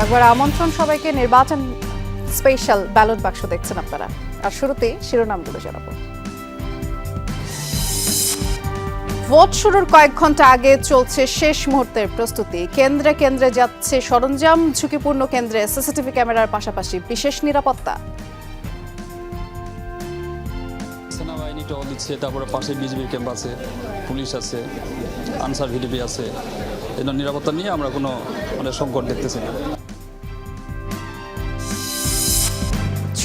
একবার আমন্ত্রণ সবাইকে, নির্বাচন স্পেশাল ব্যালট বাক্স দেখছেন আপনারা। আর শুরুতেই শিরোনামগুলো জানাবো। ভোট শুরুর কয়েক ঘন্টা আগে চলছে শেষ মুহূর্তের প্রস্তুতি। কেন্দ্রে কেন্দ্রে যাচ্ছে সরঞ্জাম, ঝুঁকিপূর্ণ কেন্দ্রে সিসিটিভি ক্যামেরার পাশাপাশি বিশেষ নিরাপত্তা। সেনাবাহিনী টহল দিচ্ছে, তারপরে পাশে বিজিবির ক্যাম্প আছে, পুলিশ আছে, আনসার ভিডিপি আছে। এই নিরাপত্তা নিয়ে আমরা কোনো সংকট দেখতেছি না।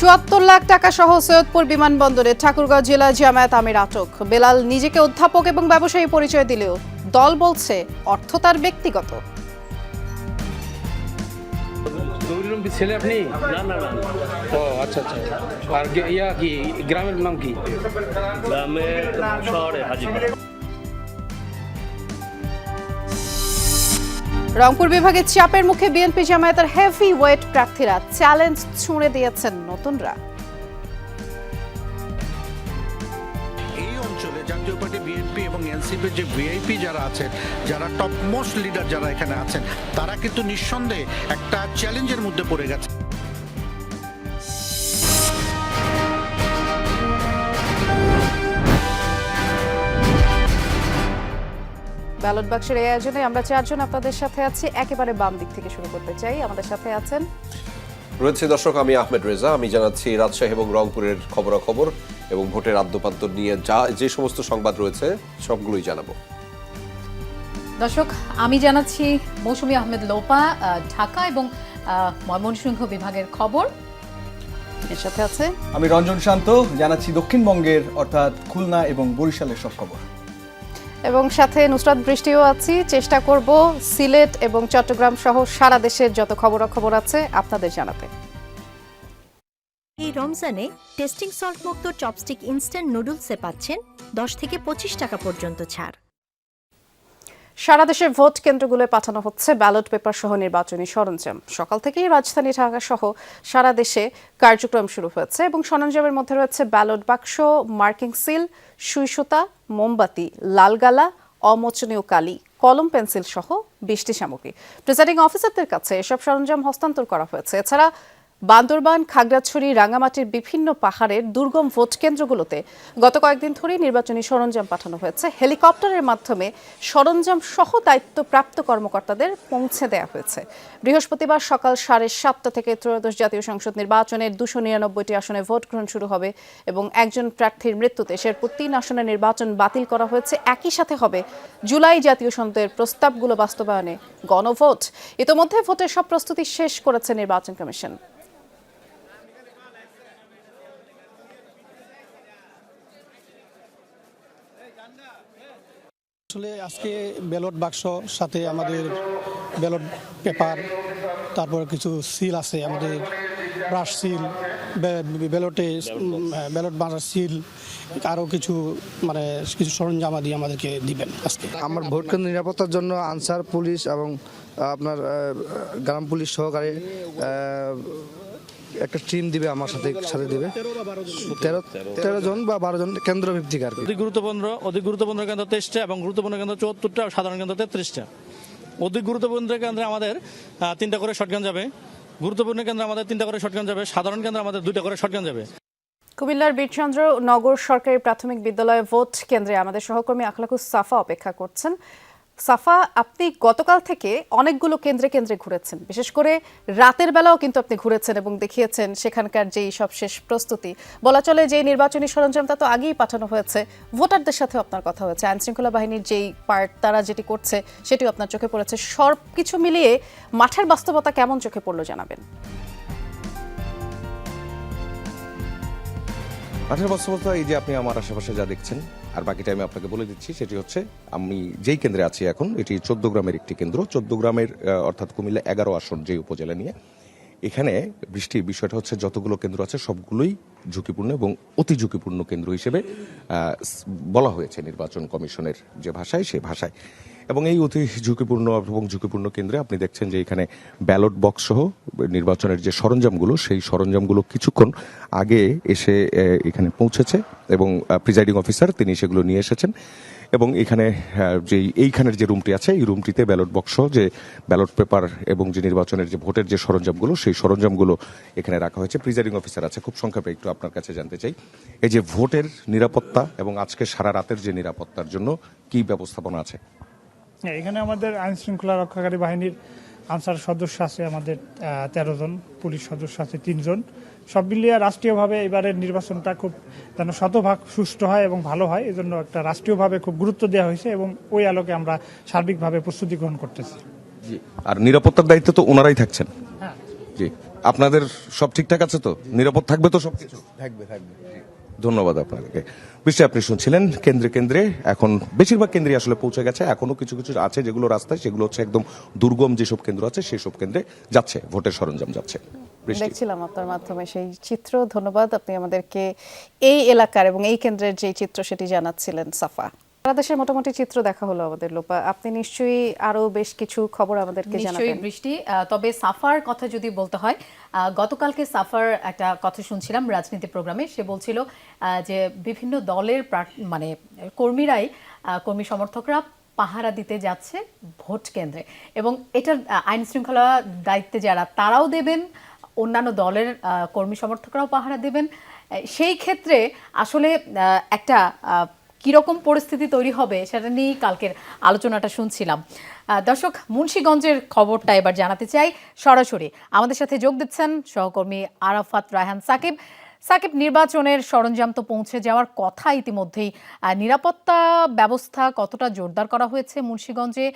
৭৪ লাখ টাকা সহ সৈয়দপুর বিমানবন্দরে ঠাকুরগাঁও জেলা জামায়াত আমির আটক। বেলাল নিজেকে অধ্যাপক এবং ব্যবসায়ী পরিচয় দিলেও দল বলছে অর্থ তার ব্যক্তিগত। ছেলে আপনি? না না না। ও আচ্ছা আচ্ছা। আর ইয়া কি গ্রামের নাম কি? গ্রামের শহরে হাজিপাড়া। রংপুর বিভাগের চাপের মুখে বিএনপি জামায়াতের হেভি ওয়েট প্রার্থীরা চ্যালেঞ্জ ছুঁড়ে দিয়েছেন নতুনরা। এই অঞ্চলে জাতীয় পার্টি, বিএনপি এবং এনসিপির যে ভিআইপি যারা আছেন, যারা টপ মোস্ট লিডার যারা এখানে আছেন, তারা কিন্তু নিঃসন্দেহে একটা চ্যালেঞ্জের মধ্যে পড়ে গেছে। ব্যালট বাক্সের এই আয়োজনে আমরা চারজন আপনাদের সাথে আছি। একেবারে বাম দিক থেকে শুরু করতে চাই। আমাদের সাথে আছেন রয়েছে দর্শক, আমি আহমেদ রেজা। আমি জানাচ্ছি রাজশাহী এবং রংপুরের খবরাখবর এবং ভোটের আদ্যপান্ত নিয়ে যে সমস্ত সংবাদ রয়েছে সবগুলোই জানাবো। দর্শক, আমি জানাচ্ছি মৌসুমী আহমেদ লোপা, ঢাকা এবং ময়মনসিংহ বিভাগের খবর। এর সাথে আছে আমি রঞ্জন শান্ত, জানাচ্ছি দক্ষিণবঙ্গের অর্থাৎ খুলনা এবং বরিশালের সব খবর। এবং সাথে নুসরাত বৃষ্টিও আছি। চেষ্টা করব সিলেট এবং চট্টগ্রাম সহ সারা দেশের যত খবরাখবর আছে আপনাদের জানাতে। এই রমজানে টেস্টিং সল্ট মুক্ত চপস্টিক ইনস্ট্যান্ট নুডলসে পাচ্ছেন 10 থেকে 25 টাকা পর্যন্ত ছাড়। সারা দেশের ভোট কেন্দ্রগুলোয় পাঠানো হচ্ছে ব্যালট পেপার সহ নির্বাচনী সরঞ্জাম। সকাল থেকেই রাজধানী ঢাকা সহ সারা দেশে কার্যক্রম শুরু হয়েছে এবং সরঞ্জামের মধ্যে রয়েছে ব্যালট বাক্স, মার্কিং সিল, সুই সুতা, মোমবাতি, লালগালা, অমোচনীয় কালি, কলম, পেন্সিল সহ 20টি সামগ্রী প্রিসাইডিং অফিসারদের কাছে এসব সরঞ্জাম হস্তান্তর করা হয়েছে। এছাড়া বান্দরবান, খাগড়াছড়ি, রাঙ্গামাটির বিভিন্ন পাহাড়ের দুর্গম ভোট কেন্দ্রগুলোতে গত কয়েকদিন ধরেই নির্বাচনী সরঞ্জাম পাঠানো হয়েছে। হেলিকপ্টারের মাধ্যমে সরঞ্জাম সহ দায়িত্বপ্রাপ্ত কর্মকর্তাদের পৌঁছে দেওয়া হয়েছে। বৃহস্পতিবার সকাল 7:30 থেকে ত্রয়োদশ জাতীয় সংসদ নির্বাচনের 299টি আসনে ভোট গ্রহণ শুরু হবে এবং একজন প্রার্থীর মৃত্যুতে শেরপুর 3 আসনের নির্বাচন বাতিল করা হয়েছে। একই সাথে হবে জুলাই জাতীয় সংসদের প্রস্তাবগুলো বাস্তবায়নে গণভোট। ইতোমধ্যে ভোটের সব প্রস্তুতি শেষ করেছে নির্বাচন কমিশন। আসলে আজকে ব্যালট বাক্স সাথে আমাদের ব্যালট পেপার, তারপর কিছু সিল আছে, আমাদের ব্রাশ সিল, ব্যালট বাঁধার সিল, আরও কিছু কিছু সরঞ্জাম দিয়ে আমাদেরকে দিবেন আজকে। আমার ভোট কেন্দ্র নিরাপত্তার জন্য আনসার পুলিশ এবং আপনার গ্রাম পুলিশ সহকারে একটা টিম দিবে, আমার সাথে দিবে 13 জন বা 12 জন কেন্দ্র ভিত্তিক আর কি। অতি গুরুত্বপূর্ণ কেন্দ্র 23টা এবং গুরুত্বপূর্ণ কেন্দ্র 74টা, সাধারণ কেন্দ্র 33টা। অতি গুরুত্বপূর্ণ কেন্দ্রে আমাদের 3টা করে শটগান যাবে, গুরুত্বপূর্ণ কেন্দ্রে আমাদের 3টা করে শটগান যাবে, সাধারণ কেন্দ্রে আমাদের 2টা করে শটগান যাবে। কুমিল্লার বীরচন্দ্র নগর সরকারি প্রাথমিক বিদ্যালয়ে ভোট কেন্দ্রে আমাদের সহকর্মী আখলাকুস সাফা অপেক্ষা করছেন। সাফা, আপনি গতকাল থেকে অনেকগুলো কেন্দ্রে কেন্দ্রে ঘুরেছেন, বিশেষ করে রাতের বেলাও কিন্তু আপনি ঘুরেছেন এবং দেখিয়েছেন সেখানকার যেই সব শেষ প্রস্তুতি। বলা চলে যে নির্বাচনী সরঞ্জামটা তো আগেই পাঠানো হয়েছে, ভোটারদের সাথেও আপনার কথা হয়েছে, আইনশৃঙ্খলা বাহিনীর যেই পার্ট তারা যেটি করছে সেটিও আপনার চোখে পড়েছে। সব কিছু মিলিয়ে মাঠের বাস্তবতা কেমন চোখে পড়লো জানাবেন। মাঠের বাস্তবতা এই যে আপনি আমার আশেপাশে যা দেখছেন, আর বাকিটা আমি আপনাকে বলে দিচ্ছি। সেটি হচ্ছে আমি যেই কেন্দ্রে আছি এখন, এটি 14 গ্রামের একটি কেন্দ্র। 14 গ্রামের অর্থাৎ কুমিল্লা 11 আসন যে উপজেলা নিয়ে, এখানে বৃষ্টির বিষয়টা হচ্ছে যতগুলো কেন্দ্র আছে সবগুলোই ঝুঁকিপূর্ণ এবং অতি ঝুঁকিপূর্ণ কেন্দ্র হিসেবে বলা হয়েছে নির্বাচন কমিশনের যে ভাষায়, সে ভাষায়। এবং এই অতি ঝুঁকিপূর্ণ কেন্দ্রে আপনি দেখছেন যে এখানে ব্যালট বক্স সহ নির্বাচনের যে সরঞ্জামগুলো, সেই সরঞ্জামগুলো কিছুক্ষণ আগে এসে এখানে পৌঁছেছে এবং প্রিজাইডিং অফিসার তিনি সেগুলো নিয়ে এসেছেন। এবং এখানে এইখানের যে রুমটি আছে এই রুমটিতে ব্যালট বক্স, যে ব্যালট পেপার এবং যে নির্বাচনের যে ভোটের যে সরঞ্জামগুলো, সেই সরঞ্জামগুলো এখানে রাখা হয়েছে। প্রিজাইডিং অফিসার আছে, খুব সংক্ষেপে একটু আপনার কাছে জানতে চাই এই যে ভোটের নিরাপত্তা এবং আজকে সারা রাতের যে নিরাপত্তার জন্য কি ব্যবস্থাপনা আছে? এখানে আমাদের আইন শৃঙ্খলা রক্ষাকারী বাহিনীর আনসার সদস্য আছে আমাদের 13 জন, পুলিশ সদস্য আছে 3 জন। সব মিলিয়ে রাষ্ট্রীয়ভাবে এবারের নির্বাচনটা খুব যেন শতভাগ সুষ্ঠু হয় এবং ভালো হয়, এজন্য একটা রাষ্ট্রীয়ভাবে খুব গুরুত্ব দেওয়া হয়েছে এবং ওই আলোকে আমরা সার্বিকভাবে প্রস্তুতি গ্রহণ করতেছি। জি, আর নিরাপত্তার দায়িত্ব তো ওনারাই থাকছেন। হ্যাঁ জি, আপনাদের সব ঠিকঠাক আছে তো? নিরাপদ থাকবে তো সবকিছু? থাকবে। ধন্যবাদ আপনাদেরকে। বৃষ্টি, আপনি শুনছিলেন কেন্দ্রে কেন্দ্রে এখন বেশিরভাগ কেন্দ্রে আসলে পৌঁছে গেছে। এখনো কিছু কিছু আছে যেগুলো রাস্তায়, সেগুলো হচ্ছে একদম দুর্গম যেসব কেন্দ্র আছে সেই সব কেন্দ্রে যাচ্ছে, ভোটের সরঞ্জাম যাচ্ছে। দেখছিলাম আপনার মাধ্যমে সেই চিত্র। ধন্যবাদ, আপনি আমাদেরকে এই এলাকার এবং এই কেন্দ্রের যে চিত্র সেটি জানাচ্ছিলেন সাফা। সারা দেশের মোটামুটি চিত্র দেখা হলো আমাদের। লোপা, আপনি নিশ্চয়ই আরো বেশ কিছু খবর আমাদেরকে জানাবেন। বৃষ্টি, তবে সাফার কথা যদি বলতে হয়, গতকালকে সাফার একটা কথা শুনছিলাম রাজনীতি প্রোগ্রামে। সে বলছিল যে বিভিন্ন দলের মানে কর্মীরাই, কর্মী সমর্থকরা পাহারা দিতে যাচ্ছে ভোট কেন্দ্রে, এবং এটার আইন শৃঙ্খলা দায়িত্বে যারা তারাও দেবেন, অন্যান্য দলের কর্মী সমর্থকরাও পাহারা দেবেন। সেই ক্ষেত্রে আসলে একটা কিরকম পরিস্থিতি তৈরি হবে সেটা নিয়েই কালকের আলোচনাটা শুনছিলাম। দর্শক, মুন্সিগঞ্জের খবরটা এবার জানাতে চাই সরাসরি। আমাদের সাথে যোগ দিচ্ছেন সহকর্মী আরাফাত রায়হান সাকিব। সাকিব, নির্বাচনের সরঞ্জাম তো পৌঁছে যাওয়ার কথা ইতিমধ্যেই, নিরাপত্তা ব্যবস্থা কতটা জোরদার করা হয়েছে মুন্সিগঞ্জে?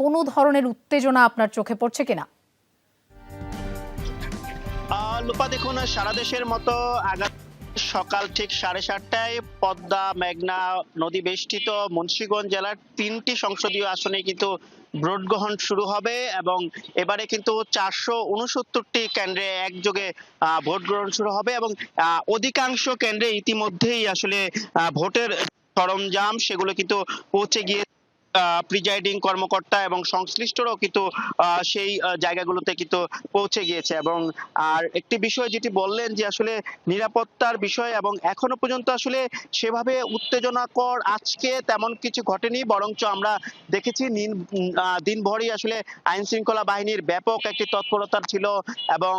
কোনো ধরনের উত্তেজনা আপনার চোখে পড়ছে কিনা? লোপা, দেখুন, সারা দেশের মতো সকাল ঠিক 7:30টায় পদ্মা মেঘনা নদী বেষ্টিত মুন্সিগঞ্জ জেলার 3টি সংসদীয় আসনে কিন্তু ভোট গ্রহণ শুরু হবে এবং এবারে কিন্তু 469টি কেন্দ্রে একযোগে ভোট গ্রহণ শুরু হবে এবং অধিকাংশ কেন্দ্রে ইতিমধ্যেই আসলে ভোটের সরঞ্জাম সেগুলো কিন্তু পৌঁছে গিয়ে প্রিজাইডিং কর্মকর্তা এবং সংশ্লিষ্টরাও কিন্তু সেই জায়গাগুলোতে কিন্তু পৌঁছে গিয়েছে। এবং আর একটি বিষয় যেটি বললেন যে আসলে নিরাপত্তার বিষয়, এবং এখনো পর্যন্ত আসলে সেভাবে উত্তেজনাকর আজকে তেমন কিছু ঘটেনি, বরঞ্চ আমরা দেখেছি দিনভরই আসলে আইন শৃঙ্খলা বাহিনীর ব্যাপক একটি তৎপরতা ছিল এবং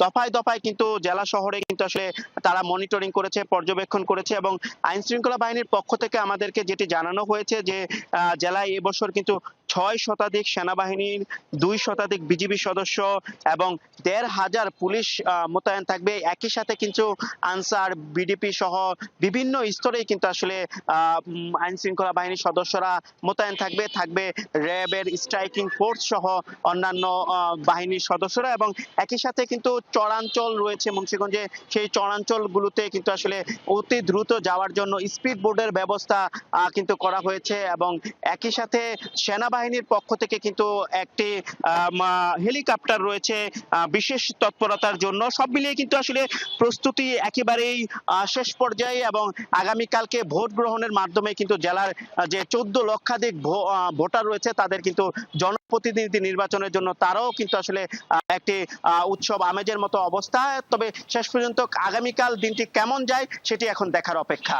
দফায় দফায় কিন্তু জেলা শহরে কিন্তু আসলে তারা মনিটরিং করেছে, পর্যবেক্ষণ করেছে। এবং আইন শৃঙ্খলা বাহিনীর পক্ষ থেকে আমাদেরকে যেটি জানানো হয়েছে যে জেলায় এবছর কিন্তু 6 শতাধিক সেনাবাহিনীর, 2 শতাধিক বিজিবি সদস্য এবং 1,500 পুলিশ মোতায়েন থাকবে। একই সাথে কিন্তু আনসার, বিডিপি সহ বিভিন্ন স্তরেই কিন্তু আসলে আইন শৃঙ্খলা বাহিনীর সদস্যরা মোতায়েন থাকবে র্যাবের স্ট্রাইকিং ফোর্স সহ অন্যান্য বাহিনীর সদস্যরা। এবং একই সাথে কিন্তু চরাঞ্চল রয়েছে মুন্সিগঞ্জে, সেই চরাঞ্চলগুলোতে কিন্তু আসলে অতি দ্রুত যাওয়ার জন্য স্পিড বোটের ব্যবস্থা কিন্তু করা হয়েছে। এবং একই সাথে সেনাবাহিনীর পক্ষ থেকে কিন্তু একটি হেলিকপ্টার রয়েছে বিশেষ তৎপরতার জন্য। সব মিলিয়ে কিন্তু আসলে প্রস্তুতি একেবারেই শেষ পর্যায়ে এবং আগামীকালকে ভোট গ্রহণের মাধ্যমে কিন্তু জেলার যে 14 লক্ষাধিক ভোটার রয়েছে তাদের কিন্তু জনপ্রতিনিধি নির্বাচনের জন্য তারাও কিন্তু আসলে একটি উৎসব আমেজের মতো অবস্থা। তবে শেষ পর্যন্ত আগামীকাল দিনটি কেমন যায় সেটি এখন দেখার অপেক্ষা।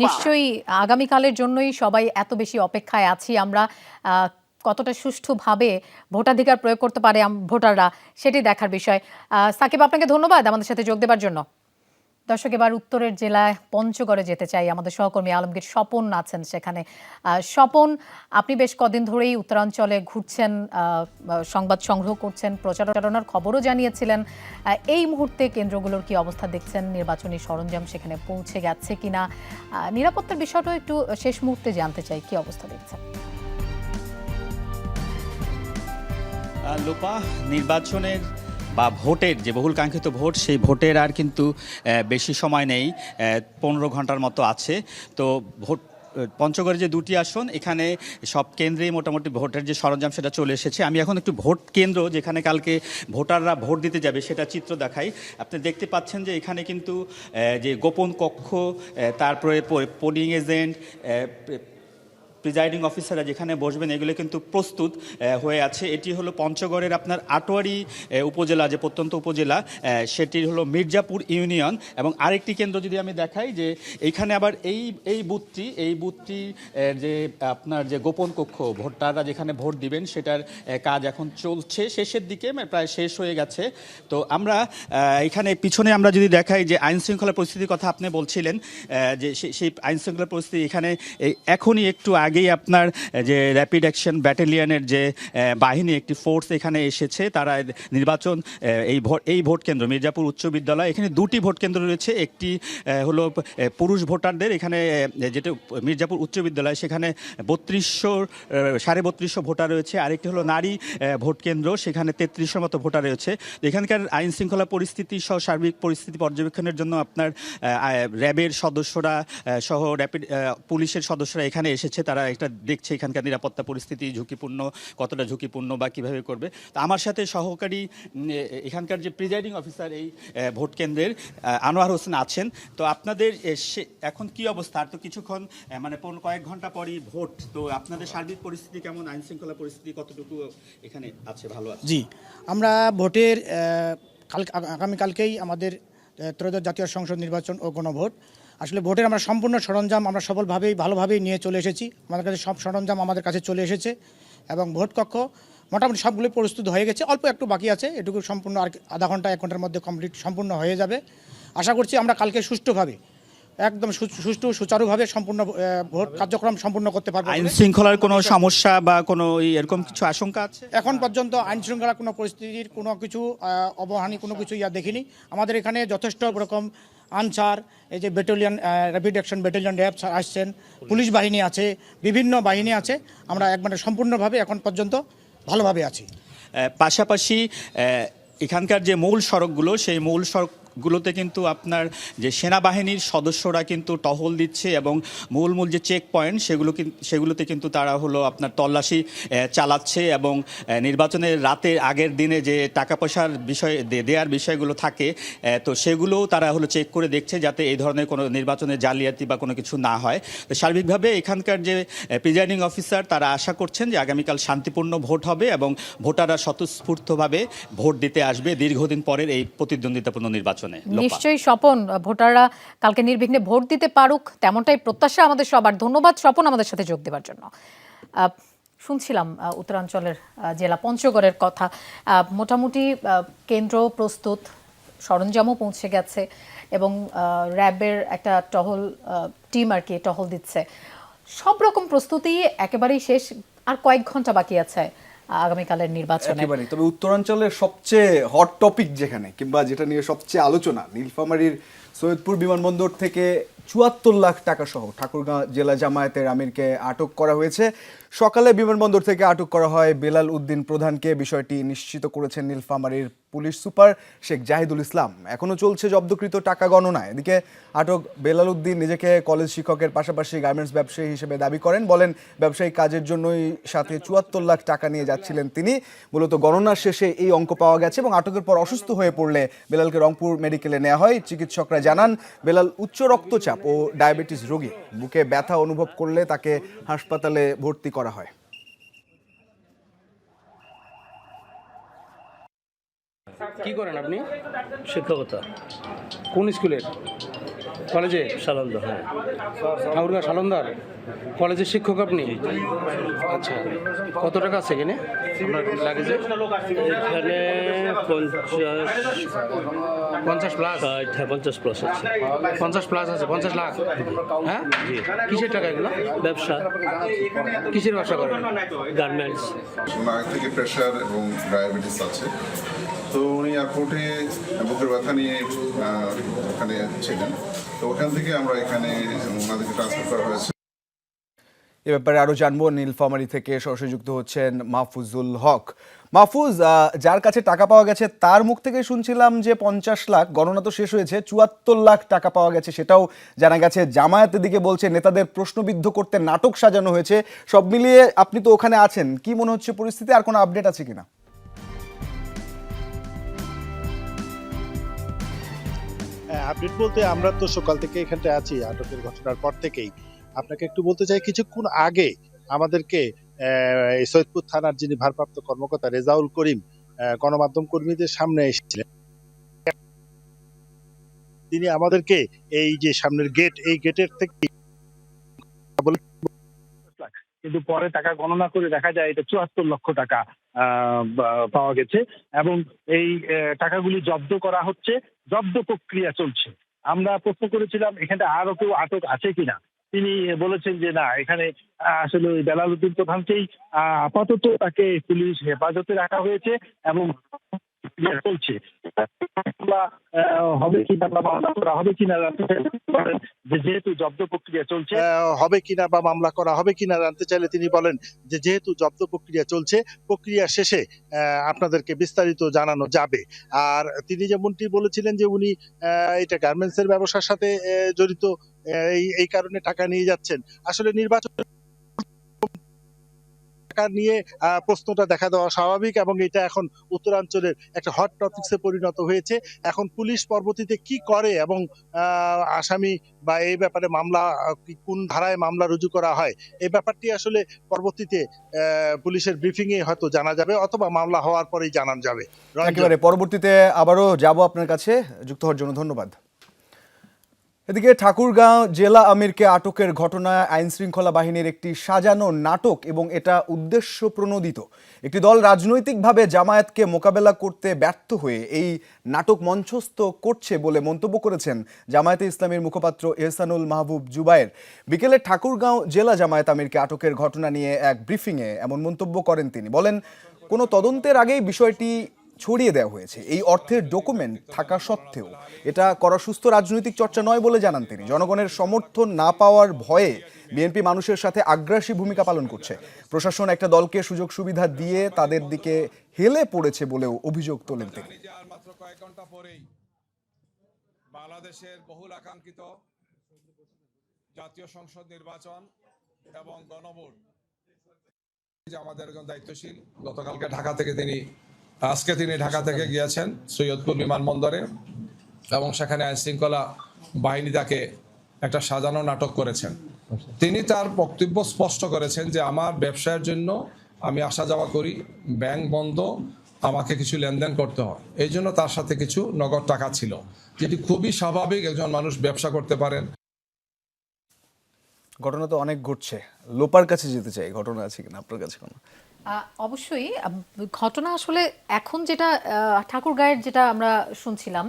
নিশ্চয়ই আগামীকালের জন্যই সবাই এত বেশি অপেক্ষায় আছি আমরা। কতটা সুষ্ঠুভাবে ভোটাধিকার প্রয়োগ করতে পারে ভোটাররা সেটি দেখার বিষয়। সাকিব, আপনাকে ধন্যবাদ আমাদের সাথে যোগ দেওয়ার জন্য। দর্শক, এবার উত্তরের জেলায় পঞ্চগড়ে যেতে চাই। আমাদের সহকর্মী আলমগীর স্বপন আছেন সেখানে। স্বপন, আপনি বেশ কদিন ধরেই উত্তরাঞ্চলে ঘুরছেন, সংবাদ সংগ্রহ করছেন, প্রচারণার খবরও জানিয়েছিলেন। এই মুহূর্তে কেন্দ্রগুলোর কি অবস্থা দেখছেন? নির্বাচনী সরঞ্জাম সেখানে পৌঁছে গেছে কিনা? নিরাপত্তার বিষয়টাও একটু শেষ মুহূর্তে জানতে চাই, কি অবস্থা দেখছেন? লোপা, নির্বাচনের বা ভোটের যে বহুল কাঙ্ক্ষিত ভোট, সেই ভোটের আর কিন্তু বেশি সময় নেই, 15 ঘন্টার মতো আছে। তো ভোট পঞ্চগড়ের যে 2টি আসন, এখানে সব কেন্দ্রেই মোটামুটি ভোটের যে সরঞ্জাম সেটা চলে এসেছে। আমি এখন একটু ভোট কেন্দ্র যেখানে কালকে ভোটাররা ভোট দিতে যাবে সেটা চিত্র দেখাই। আপনি দেখতে পাচ্ছেন যে এখানে কিন্তু যে গোপন কক্ষ, তারপরে পোলিং এজেন্ট, প্রিজাইডিং অফিসাররা যেখানে বসবেন এগুলো কিন্তু প্রস্তুত হয়ে আছে। এটি হলো পঞ্চগড়ের আপনার আটোয়ারি উপজেলা, যে প্রত্যন্ত উপজেলা, সেটি হলো মির্জাপুর ইউনিয়ন। এবং আরেকটি কেন্দ্র যদি আমি দেখাই, যে এইখানে আবার এই বুথটি যে আপনার যে গোপন কক্ষ, ভোটাররা যেখানে ভোট দিবেন সেটার কাজ এখন চলছে, শেষের দিকে, প্রায় শেষ হয়ে গেছে। তো আমরা এখানে পিছনে আমরা যদি দেখাই যে আইন শৃঙ্খলা পরিস্থিতির কথা আপনি বলছিলেন, যে সেই আইন শৃঙ্খলা পরিস্থিতি এখানে এখনই একটু আগেই আপনার যে র্যাপিড অ্যাকশন ব্যাটালিয়নের যে বাহিনী, একটি ফোর্স এখানে এসেছে। তারা নির্বাচন এই ভোট কেন্দ্র মির্জাপুর উচ্চ বিদ্যালয়, এখানে দুটি ভোট কেন্দ্র রয়েছে। একটি হলো পুরুষ ভোটারদের, এখানে যেটা মির্জাপুর উচ্চ বিদ্যালয়, সেখানে 3200 ভোটার রয়েছে। আরেকটি হলো নারী ভোট কেন্দ্র, সেখানে 3300 মতো ভোটার রয়েছে। এখানকার আইন শৃঙ্খলা পরিস্থিতি সহ সার্বিক পরিস্থিতি পর্যবেক্ষণের জন্য আপনার র্যাবের সদস্যরা সহ পুলিশের সদস্যরা এখানে এসেছে। তারা এটা দেখছে এখানকার নিরাপত্তা পরিস্থিতি ঝুঁকিপূর্ণ, কতটা ঝুঁকিপূর্ণ বা কীভাবে করবে। তো আমার সাথে সহকারী এখানকার যে প্রিজাইডিং অফিসার এই ভোট কেন্দ্রের আনোয়ার হোসেন আছেন। তো আপনাদের এখন কি অবস্থা? আর তো কিছুক্ষণ কয়েক ঘন্টা পরই ভোট। তো আপনাদের সার্বিক পরিস্থিতি কেমন? আইন শৃঙ্খলা পরিস্থিতি কতটুকু এখানে আছে? ভালো আছে? জি, আমরা ভোটের আগামীকালকেই আমাদের ত্রয়োদশ জাতীয় সংসদ নির্বাচন ও গণভোট। আসলে ভোটের আমরা সম্পূর্ণ সরঞ্জাম আমরা ভালোভাবেই নিয়ে চলে এসেছি। আমাদের কাছে সব সরঞ্জাম আমাদের কাছে চলে এসেছে এবং ভোট কক্ষ মোটামুটি সবগুলো প্রস্তুত হয়ে গেছে। অল্প একটু বাকি আছে, এটুকু সম্পূর্ণ আর আধা ঘন্টা 1 ঘন্টার মধ্যে সম্পূর্ণ হয়ে যাবে। আশা করছি আমরা কালকে সুষ্ঠুভাবে, একদম সুচারুভাবে সম্পূর্ণ ভোট কার্যক্রম সম্পূর্ণ করতে পারবো। আইন শৃঙ্খলার কোনো সমস্যা বা কোনো এরকম কিছু আশঙ্কা আছে? এখন পর্যন্ত আইন শৃঙ্খলা কোনো পরিস্থিতির কোনো কিছু অবহানি কোনো কিছু দেখিনি। আমাদের এখানে যথেষ্ট রকম আনসার, এই যে battalion, rapid action battalion RAB আসছেন, পুলিশ বাহিনী আছে, বিভিন্ন বাহিনী আছে। আমরা একবারে সম্পূর্ণভাবে এখন পর্যন্ত ভালোভাবে আছি। পাশাপাশি এখানকার যে মূল সড়কগুলো, সেই মূল সড়কগুলোতে কিন্তু আপনার যে সেনাবাহিনীর সদস্যরা কিন্তু টহল দিচ্ছে এবং মূল যে চেক পয়েন্ট সেগুলোতে কিন্তু তারা হলো আপনার তল্লাশি চালাচ্ছে। এবং নির্বাচনের রাতের আগের দিনে যে টাকা পয়সার দেওয়ার বিষয়গুলো থাকে, তো সেগুলোও তারা হলো চেক করে দেখছে যাতে এই ধরনের কোনো নির্বাচনের জালিয়াতি বা কোনো কিছু না হয়। তো সার্বিকভাবে এখানকার যে প্রিজাইডিং অফিসার তারা আশা করছেন যে আগামীকাল শান্তিপূর্ণ ভোট হবে এবং ভোটাররা স্বতঃস্ফূর্তভাবে ভোট দিতে আসবে দীর্ঘদিন পরের এই প্রতিদ্বন্দ্বিতাপূর্ণ নির্বাচন। নিশ্চয়ই স্বপন, ভোটাররা কালকে নির্বিঘ্নে ভোট দিতে পারুক তেমনটাই প্রত্যাশা আমাদের সবার। ধন্যবাদ স্বপন আমাদের সাথে যোগ দেওয়ার জন্য। শুনছিলাম উত্তরাঞ্চলের জেলা পঞ্চগড়ের কথা। মোটামুটি কেন্দ্র প্রস্তুত, সরঞ্জামও পৌঁছে গেছে এবং র্যাবের একটা টহল টিম আর কি টহল দিচ্ছে। সব রকম প্রস্তুতি একেবারেই শেষ, আর কয়েক ঘন্টা বাকি আছে আগামীকালের নির্বাচনে। একেবারেই। তবে উত্তরাঞ্চলের সবচেয়ে হট টপিক যেখানে, কিংবা যেটা নিয়ে সবচেয়ে আলোচনা, নীলফামারীর সৈয়দপুর বিমানবন্দর থেকে ৭৪ লাখ টাকা সহ ঠাকুরগাঁও জেলা জামায়াতের আমিরকে আটক করা হয়েছে। সকালে বিমানবন্দর থেকে আটক করা হয় বেলাল উদ্দিন প্রধানকে। বিষয়টি নিশ্চিত করেছেন নীলফামারীর পুলিশ সুপার শেখ জাহিদুল ইসলাম। এখনও চলছে জব্দকৃত টাকা গণনা। এদিকে আটক বেলাল উদ্দিন নিজেকে কলেজ শিক্ষকের পাশাপাশি গার্মেন্টস ব্যবসায়ী হিসেবে দাবি করেন। বলেন ব্যবসায়িক কাজের জন্যই সাথে ৭৪ লাখ টাকা নিয়ে যাচ্ছিলেন তিনি। মূলত গণনার শেষে এই অঙ্ক পাওয়া গেছে এবং আটকের পর অসুস্থ হয়ে পড়লে বেলালকে রংপুর মেডিকেলে নেওয়া হয়। চিকিৎসকরা জানান বেলাল উচ্চ রক্তচাপ ও ডায়াবেটিস রোগী। বুকে ব্যথা অনুভব করলে তাকে হাসপাতালে ভর্তি করা হয়। কি করেন আপনি? শিক্ষকতা। কোন স্কুলের? কলেজে? সালন্দার। হ্যাঁ, ঠাকুরগাঁও সালন্দার কলেজের শিক্ষক আপনি? আচ্ছা, কত টাকা আছে এখানে আপনার লাগেজে? এখানে 50 প্লাস। 50 প্লাস আছে। 50 প্লাস আছে। 50 লাখ? হ্যাঁ, কিসের টাকা এগুলো? ব্যবসা। কিসের ব্যবসা করেন? গার্মেন্টস। আগে থেকে প্রেশার এবং ডায়াবেটিস আছে, তো উনি এয়ারপোর্টে বুকের ব্যথা নিয়ে ওখানে ছিলেন, তো ওখান থেকে আমরা এখানে ওনাদেরকে ট্রান্সফার করা হয়েছে। এ ব্যাপারে আরও জানবো। নীলফামারী থেকে সরাসরি যুক্ত হচ্ছেন মাহফুজুল হক। মাহফুজ, যার কাছে টাকা পাওয়া গেছে তার মুখ থেকে শুনছিলাম যে 50 লাখ, গণনা তো শেষ হয়েছে, ৭৪ লাখ টাকা পাওয়া গেছে সেটাও জানা গেছে। জামায়াতের দিকে বলছে নেতাদের প্রশ্নবিদ্ধ করতে নাটক সাজানো হয়েছে। সব মিলিয়ে আপনি তো ওখানে আছেন, কি মনে হচ্ছে পরিস্থিতি, আর কোনো আপডেট আছে কিনা? আপডেট বলতে আমরা তো সকাল থেকে এখানটায় আছি আটকের ঘটনার পর থেকেই। আপনাকে একটু বলতে চাই, কিছুক্ষণ আগে আমাদেরকে এই সৈয়দপুর থানার যিনি ভারপ্রাপ্ত কর্মকর্তা রেজাউল করিম গণমাধ্যম কর্মীদের সামনে এসেছিলেন। তিনি আমাদেরকে এই যে সামনের গেট, এই গেটের থেকে, কিন্তু পরে টাকা গণনা করে দেখা যায় এটা ৭৪ লক্ষ টাকা পাওয়া গেছে এবং এই টাকাগুলি জব্দ করা হচ্ছে, জব্দ প্রক্রিয়া চলছে। আমরা প্রশ্ন করেছিলাম এখানে আরো কেউ আটক আছে কিনা, তিনি বলেছেন যে না, এখানে আসলে বেলাল উদ্দিন প্রধানকেই আপাতত তাকে পুলিশ হেফাজতে রাখা হয়েছে এবং চলছে। হবে কিনা বা মামলা করা হবে কিনা যেহেতু জব্দ প্রক্রিয়া চলছে, হবে কিনা বা মামলা করা হবে কিনা জানতে চাইলে তিনি বলেন যে যেহেতু জব্দ প্রক্রিয়া চলছে, প্রক্রিয়া শেষে আপনাদেরকে বিস্তারিত জানানো যাবে। আর তিনি যেমনটি বলেছিলেন যে উনি এটা গার্মেন্টসের ব্যবসার সাথে জড়িত, এই কারণে টাকা নিয়ে যাচ্ছেন। আসলে নির্বাচন নিয়ে প্রশ্নটা দেখা দেওয়া স্বাভাবিক এবং এটা এখন উত্তরাঞ্চলের একটা হট টপিকসে পরিণত হয়েছে। এখন পুলিশ পরবর্তীতে কি করে এবং আসামি বা এই ব্যাপারে মামলা কোন ধারায় মামলা রুজু করা হয়, এই ব্যাপারটি আসলে পরবর্তীতে পুলিশের ব্রিফিং এ হয়তো জানা যাবে অথবা মামলা হওয়ার পরেই জানানো যাবে। একেবারে পরবর্তীতে আবারও যাব আপনার কাছে, যুক্ত হওয়ার জন্য ধন্যবাদ। এদিকে ঠাকুরগাঁও জেলা আমিরকে আটকের ঘটনায় আইন শৃঙ্খলা বাহিনীর একটি সাজানো নাটক এবং এটা উদ্দেশ্য প্রণোদিত। একটি দল রাজনৈতিকভাবে জামায়াতকে মোকাবেলা করতে ব্যর্থ হয়ে এই নাটক মঞ্চস্থ করছে বলে মন্তব্য করেছেন জামায়াতে ইসলামীর মুখপাত্র এহসানুল মাহবুব জুবায়ের। বিকেলে ঠাকুরগাঁও জেলা জামায়াত আমিরকে আটকের ঘটনা নিয়ে এক ব্রিফিংয়ে এমন মন্তব্য করেন তিনি। বলেন, কোনো তদন্তের আগেই বিষয়টি ছড়িয়ে দেওয়া হয়েছে। এই অর্থের ডকুমেন্ট থাকা সত্ত্বেও এটা করা সুস্থ রাজনৈতিক চর্চা নয় বলে জানান তিনি। জনগণের সমর্থন না পাওয়ার ভয়ে বিএনপি মানুষের সাথে আগ্রাসী ভূমিকা পালন করছে। প্রশাসন একটা দলকে সুযোগ সুবিধা দিয়ে তাদের দিকে হেলে পড়েছে বলেও অভিযোগ তোলেন তিনি। মাত্র কয়েক ঘন্টা পরেই বাংলাদেশের বহুল আকাঙ্ক্ষিত জাতীয় সংসদ নির্বাচন এবং গণভোট, আমাদের একজন দায়িত্বশীল গতকালকে আজকে তিনি ঢাকা থেকে গিয়েছেন সৈয়দপুর বিমানবন্দরে এবং সেখানে আইন শৃঙ্খলা বাহিনী তাকে একটা সাজানো নাটক করেছেন। তিনি তার বক্তব্য স্পষ্ট করেছেন যে আমার ব্যবসার জন্য আমি আসা যাওয়া করি, ব্যাংক বন্ধ, আমাকে কিছু লেনদেন করতে হয়, এই জন্য তার সাথে কিছু নগদ টাকা ছিল, যেটি খুবই স্বাভাবিক, একজন মানুষ ব্যবসা করতে পারেন। ঘটনা তো অনেক ঘটছে, লোপার কাছে যেতে চাই, ঘটনা আছে কিনা আপনার কাছে কোনো? অবশ্যই ঘটনা আসলে এখন যেটা ঠাকুরগাঁয়ের যেটা আমরা শুনছিলাম,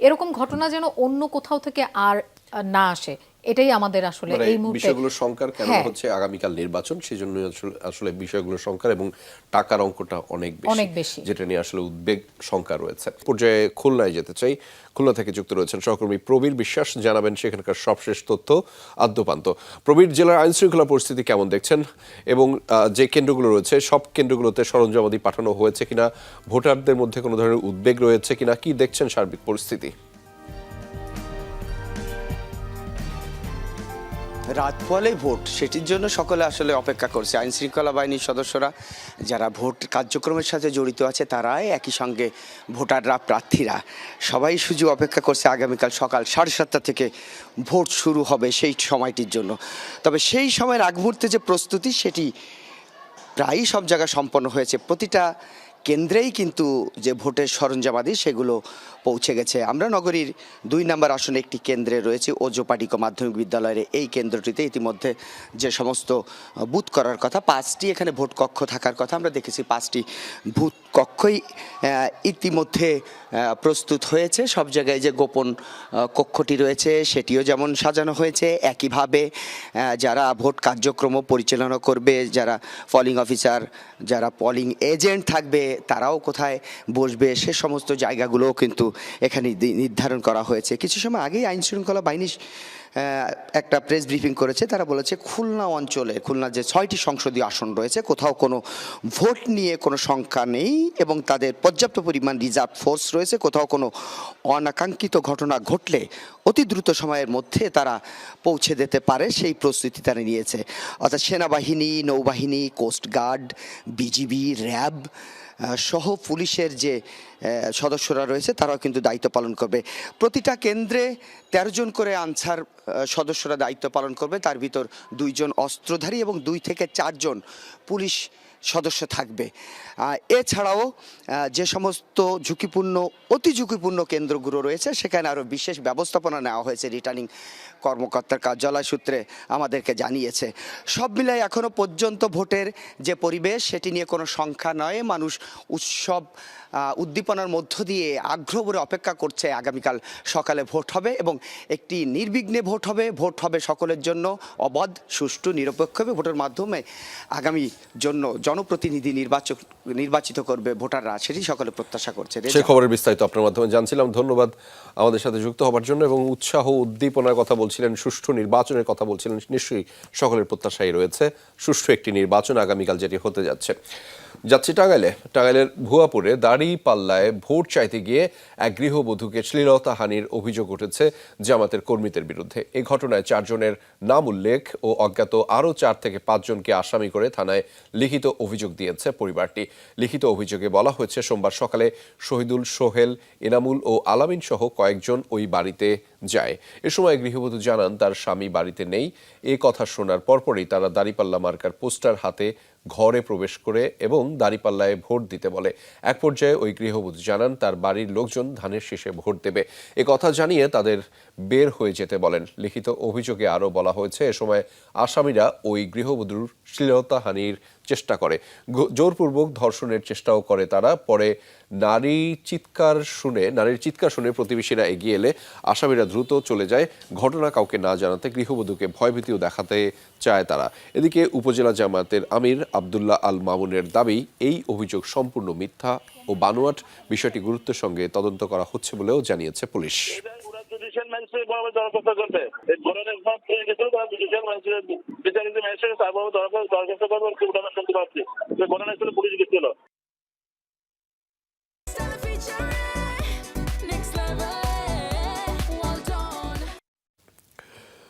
এরকম ঘটনা যেন অন্য কোথাও থেকে আর না আসে, এটাই আমাদের আসলে এই মুহূর্তে বিষয়গুলো সংকার। কেন হচ্ছে আগামীকাল নির্বাচন, সেই জন্য আসলে বিষয়গুলো সংকার এবং টাকার অঙ্কটা অনেক বেশি, যেটা নিয়ে আসলে উদ্বেগ শঙ্কা রয়েছে। পর্যায়ে খুলনায় যেতে চাই। খুলনা থেকে যুক্ত রয়েছেন সহকর্মী প্রবীর বিশ্বাস, জানাবেন সেখানকার সবশেষ তথ্য আদ্যপান্ত। প্রবীর, জেলার আইন শৃঙ্খলা পরিস্থিতি কেমন দেখছেন এবং যে কেন্দ্রগুলো রয়েছে সব কেন্দ্রগুলোতে সরঞ্জামাদি পাঠানো হয়েছে কিনা, ভোটারদের মধ্যে কোনো ধরনের উদ্বেগ রয়েছে কিনা, কি দেখছেন সার্বিক পরিস্থিতি? রাত পোহালেই ভোট, সেটির জন্য সকলে আসলে অপেক্ষা করছে। আইন শৃঙ্খলা বাহিনীর সদস্যরা যারা ভোট কার্যক্রমের সাথে জড়িত আছে, তারাই একই সঙ্গে ভোটাররা, প্রার্থীরা সবাই শুধু অপেক্ষা করছে আগামীকাল সকাল 7:30 থেকে ভোট শুরু হবে সেই সময়টির জন্য। তবে সেই সময়ের আগ মুহূর্তে যে প্রস্তুতি, সেটি প্রায়ই সব জায়গায় সম্পন্ন হয়েছে। প্রতিটা কেন্দ্রেই কিন্তু যে ভোটের সরঞ্জামাদি সেগুলো পৌঁছে গেছে। আমরা নগরীর 2 নম্বর আসনে একটি কেন্দ্রে রয়েছে, ওজোপাটিকা মাধ্যমিক বিদ্যালয়ের এই কেন্দ্রটিতে ইতিমধ্যে যে সমস্ত বুথ করার কথা, 5টি এখানে ভোট কক্ষ থাকার কথা, আমরা দেখেছি 5টি ভোট কক্ষই ইতিমধ্যে প্রস্তুত হয়েছে। সব জায়গায় যে গোপন কক্ষটি রয়েছে সেটিও যেমন সাজানো হয়েছে, একইভাবে যারা ভোট কার্যক্রম পরিচালনা করবে, যারা পোলিং অফিসার, যারা পোলিং এজেন্ট থাকবে, তারাও কোথায় বসবে সে সমস্ত জায়গাগুলোও কিন্তু এখানে নির্ধারণ করা হয়েছে। কিছু সময় আগেই আইন শৃঙ্খলা বাহিনী একটা প্রেস ব্রিফিং করেছে। তারা বলেছে খুলনা অঞ্চলে, খুলনার যে 6টি সংসদীয় আসন রয়েছে, কোথাও কোনো ভোট নিয়ে কোনো শঙ্কা নেই এবং তাদের পর্যাপ্ত পরিমাণ রিজার্ভ ফোর্স রয়েছে। কোথাও কোনো অনাকাঙ্ক্ষিত ঘটনা ঘটলে অতি দ্রুত সময়ের মধ্যে তারা পৌঁছে দিতে পারে, সেই প্রস্তুতি তারা নিয়েছে। অর্থাৎ সেনাবাহিনী, নৌবাহিনী, কোস্টগার্ড, বিজিবি, র্যাব, সহ পুলিশের যে সদস্যরা রয়েছে তারাও কিন্তু দায়িত্ব পালন করবে। প্রতিটা কেন্দ্রে 13 জন করে আনসার সদস্যরা দায়িত্ব পালন করবে, তার ভিতর 2 জন অস্ত্রধারী এবং 2 থেকে 4 জন পুলিশ সদস্য থাকবে। এছাড়াও যে সমস্ত ঝুঁকিপূর্ণ অতি ঝুঁকিপূর্ণ কেন্দ্রগুলো রয়েছে সেখানে আরও বিশেষ ব্যবস্থাপনা নেওয়া হয়েছে, রিটার্নিং কর্মকর্তার কার্যালয় সূত্রে আমাদেরকে জানিয়েছে। সব মিলাই এখনও পর্যন্ত ভোটের যে পরিবেশ সেটি নিয়ে কোনো সংখ্যা নয়, মানুষ উৎসব উদ্দীপনার মধ্য দিয়ে আগ্রহ ভরে অপেক্ষা করছে আগামীকাল সকালে ভোট হবে এবং একটি নির্বিঘ্নে ভোট হবে। ভোট হবে সকলের জন্য অবাধ, সুষ্ঠু, নিরপেক্ষ হবে। ভোটের মাধ্যমে আগামী জন্য জনপ্রতিনিধি নির্বাচিত করবে ভোটাররা, সেটি সকলে প্রত্যাশা করছে। সে খবরের বিস্তারিত আপনার মাধ্যমে জানছিলাম। ধন্যবাদ আমাদের সাথে যুক্ত হবার জন্য। এবং উৎসাহ উদ্দীপনার কথা বলছিলেন, সুষ্ঠু নির্বাচনের কথা বলছিলেন। নিশ্চয়ই সকলের প্রত্যাশাই রয়েছে সুষ্ঠু একটি নির্বাচন আগামীকাল যেটি হতে যাচ্ছে। যাচ্ছি টাঙ্গাইলের ভুয়াপুরে দাঁড়িপাল্লায় ভোট চাইতে গিয়ে এক গৃহবধূকে শ্লীলতাহানির অভিযোগ উঠেছে জামাতের কর্মীদের বিরুদ্ধে। এই ঘটনায় 4 জনের নাম উল্লেখ ও অজ্ঞাত আরও 4 থেকে 5 জনকে আসামি করে থানায় লিখিত অভিযোগ দিয়েছে পরিবারটি। লিখিত অভিযোগে বলা হয়েছে সোমবার সকালে শহীদুল, সোহেল, এনামুল ও আলামিন সহ কয়েকজন ওই বাড়িতে যায়। এ সময় গৃহবধূ জানান তার স্বামী বাড়িতে নেই। এ কথা শোনার পরপরই তারা দাঁড়িপাল্লা মার্কার পোস্টার হাতে ঘরে প্রবেশ করে এবং দাঁড়িপাল্লায় ভোট দিতে বলে। এক পর্যায়ে ওই গৃহবধূ জানান তার বাড়ির লোকজন ধানের শীষে ভোট দেবে। এ কথা জানিয়ে তাদের বের হয়ে যেতে বলেন। লিখিত অভিযোগে আরও বলা হয়েছে এ সময় আসামিরা ওই গৃহবধূর শ্লীলতাহানির চেষ্টা করে, জোরপূর্বক ধর্ষণের চেষ্টাও করে তারা। পরে নারীর চিৎকার শুনে প্রতিবেশীরা এগিয়ে এলে আসামিরা দ্রুত চলে যায়। ঘটনা কাউকে না জানাতে গৃহবধূকে ভয়ভীতিও দেখাতে চায় তারা। এদিকে উপজেলা জামায়াতের আমির আব্দুল্লাহ আল মামুনের দাবি, এই অভিযোগ সম্পূর্ণ মিথ্যা ও বানোয়াট। বিষয়টি গুরুত্বের সঙ্গে তদন্ত করা হচ্ছে বলেও জানিয়েছে পুলিশ।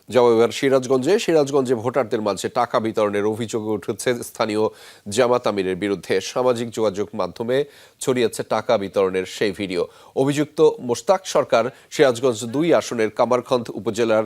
যাও এবার সিরাজগঞ্জে ভোটারদের মাঝে টাকা বিতরণের অভিযোগ উঠেছে স্থানীয় জামাত আমিরের বিরুদ্ধে। সামাজিক যোগাযোগ মাধ্যমে ছড়িয়েছে টাকা বিতরণের সেই ভিডিও। অভিযুক্ত মোশতাক সরকার সিরাজগঞ্জ 2 আসনের কামারখন্দ উপজেলার